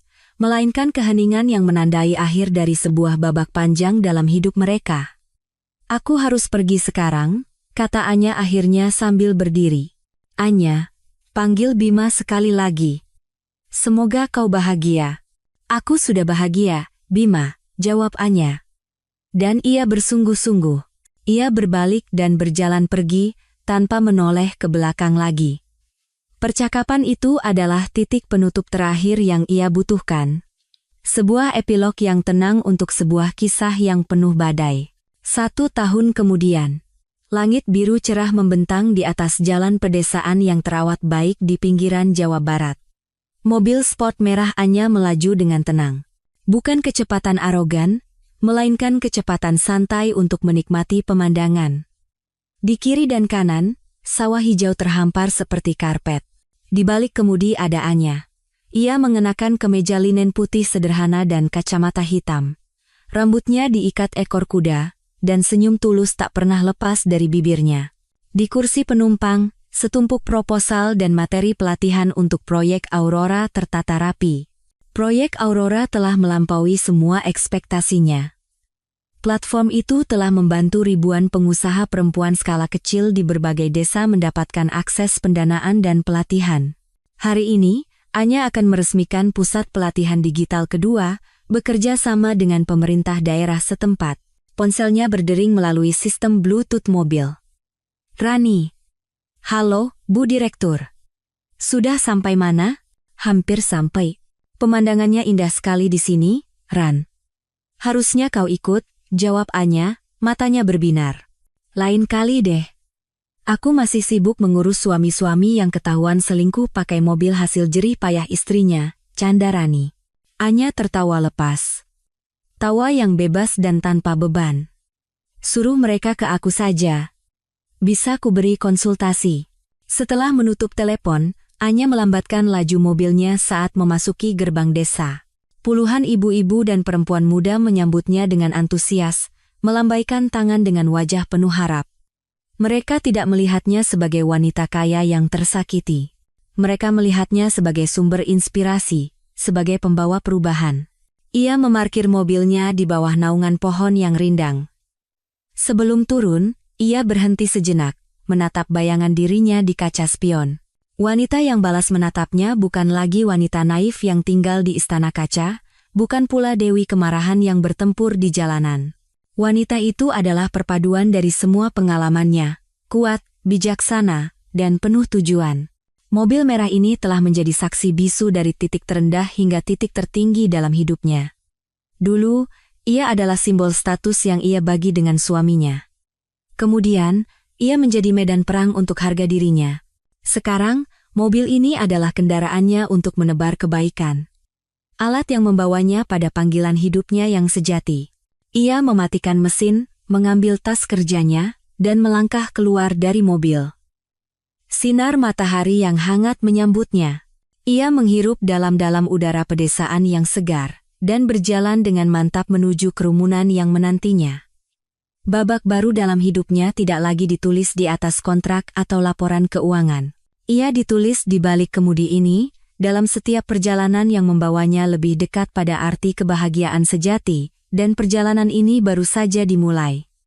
melainkan keheningan yang menandai akhir dari sebuah babak panjang dalam hidup mereka. Aku harus pergi sekarang, kata Anya akhirnya sambil berdiri. Anya, panggil Bima sekali lagi. Semoga kau bahagia. Aku sudah bahagia, Bima, jawab Anya. Dan ia bersungguh-sungguh. Ia berbalik dan berjalan pergi, tanpa menoleh ke belakang lagi. Percakapan itu adalah titik penutup terakhir yang ia butuhkan. Sebuah epilog yang tenang untuk sebuah kisah yang penuh badai. 1 tahun kemudian, langit biru cerah membentang di atas jalan pedesaan yang terawat baik di pinggiran Jawa Barat. Mobil sport merah Anya melaju dengan tenang. Bukan kecepatan arogan, melainkan kecepatan santai untuk menikmati pemandangan. Di kiri dan kanan, sawah hijau terhampar seperti karpet. Di balik kemudi ada Anya. Ia mengenakan kemeja linen putih sederhana dan kacamata hitam. Rambutnya diikat ekor kuda, dan senyum tulus tak pernah lepas dari bibirnya. Di kursi penumpang, setumpuk proposal dan materi pelatihan untuk proyek Aurora tertata rapi. Proyek Aurora telah melampaui semua ekspektasinya. Platform itu telah membantu ribuan pengusaha perempuan skala kecil di berbagai desa mendapatkan akses pendanaan dan pelatihan. Hari ini, Anya akan meresmikan pusat pelatihan digital kedua, bekerja sama dengan pemerintah daerah setempat. Ponselnya berdering melalui sistem Bluetooth mobil. Rani. Halo, Bu Direktur. Sudah sampai mana? Hampir sampai. Pemandangannya indah sekali di sini, Ran. Harusnya kau ikut, jawab Anya, matanya berbinar. Lain kali deh. Aku masih sibuk mengurus suami-suami yang ketahuan selingkuh pakai mobil hasil jerih payah istrinya, canda Rani. Anya tertawa lepas. Tawa yang bebas dan tanpa beban. Suruh mereka ke aku saja. Bisa ku beri konsultasi. Setelah menutup telepon, Anya melambatkan laju mobilnya saat memasuki gerbang desa. Puluhan ibu-ibu dan perempuan muda menyambutnya dengan antusias, melambaikan tangan dengan wajah penuh harap. Mereka tidak melihatnya sebagai wanita kaya yang tersakiti. Mereka melihatnya sebagai sumber inspirasi, sebagai pembawa perubahan. Ia memarkir mobilnya di bawah naungan pohon yang rindang. Sebelum turun, ia berhenti sejenak, menatap bayangan dirinya di kaca spion. Wanita yang balas menatapnya bukan lagi wanita naif yang tinggal di istana kaca, bukan pula Dewi Kemarahan yang bertempur di jalanan. Wanita itu adalah perpaduan dari semua pengalamannya, kuat, bijaksana, dan penuh tujuan. Mobil merah ini telah menjadi saksi bisu dari titik terendah hingga titik tertinggi dalam hidupnya. Dulu, ia adalah simbol status yang ia bagi dengan suaminya. Kemudian, ia menjadi medan perang untuk harga dirinya. Sekarang, Mobil ini adalah kendaraannya untuk menebar kebaikan. Alat yang membawanya pada panggilan hidupnya yang sejati. Ia mematikan mesin, mengambil tas kerjanya, dan melangkah keluar dari mobil. Sinar matahari yang hangat menyambutnya. Ia menghirup dalam-dalam udara pedesaan yang segar, dan berjalan dengan mantap menuju kerumunan yang menantinya. Babak baru dalam hidupnya tidak lagi ditulis di atas kontrak atau laporan keuangan. Ia ditulis di balik kemudi ini, dalam setiap perjalanan yang membawanya lebih dekat pada arti kebahagiaan sejati, dan perjalanan ini baru saja dimulai.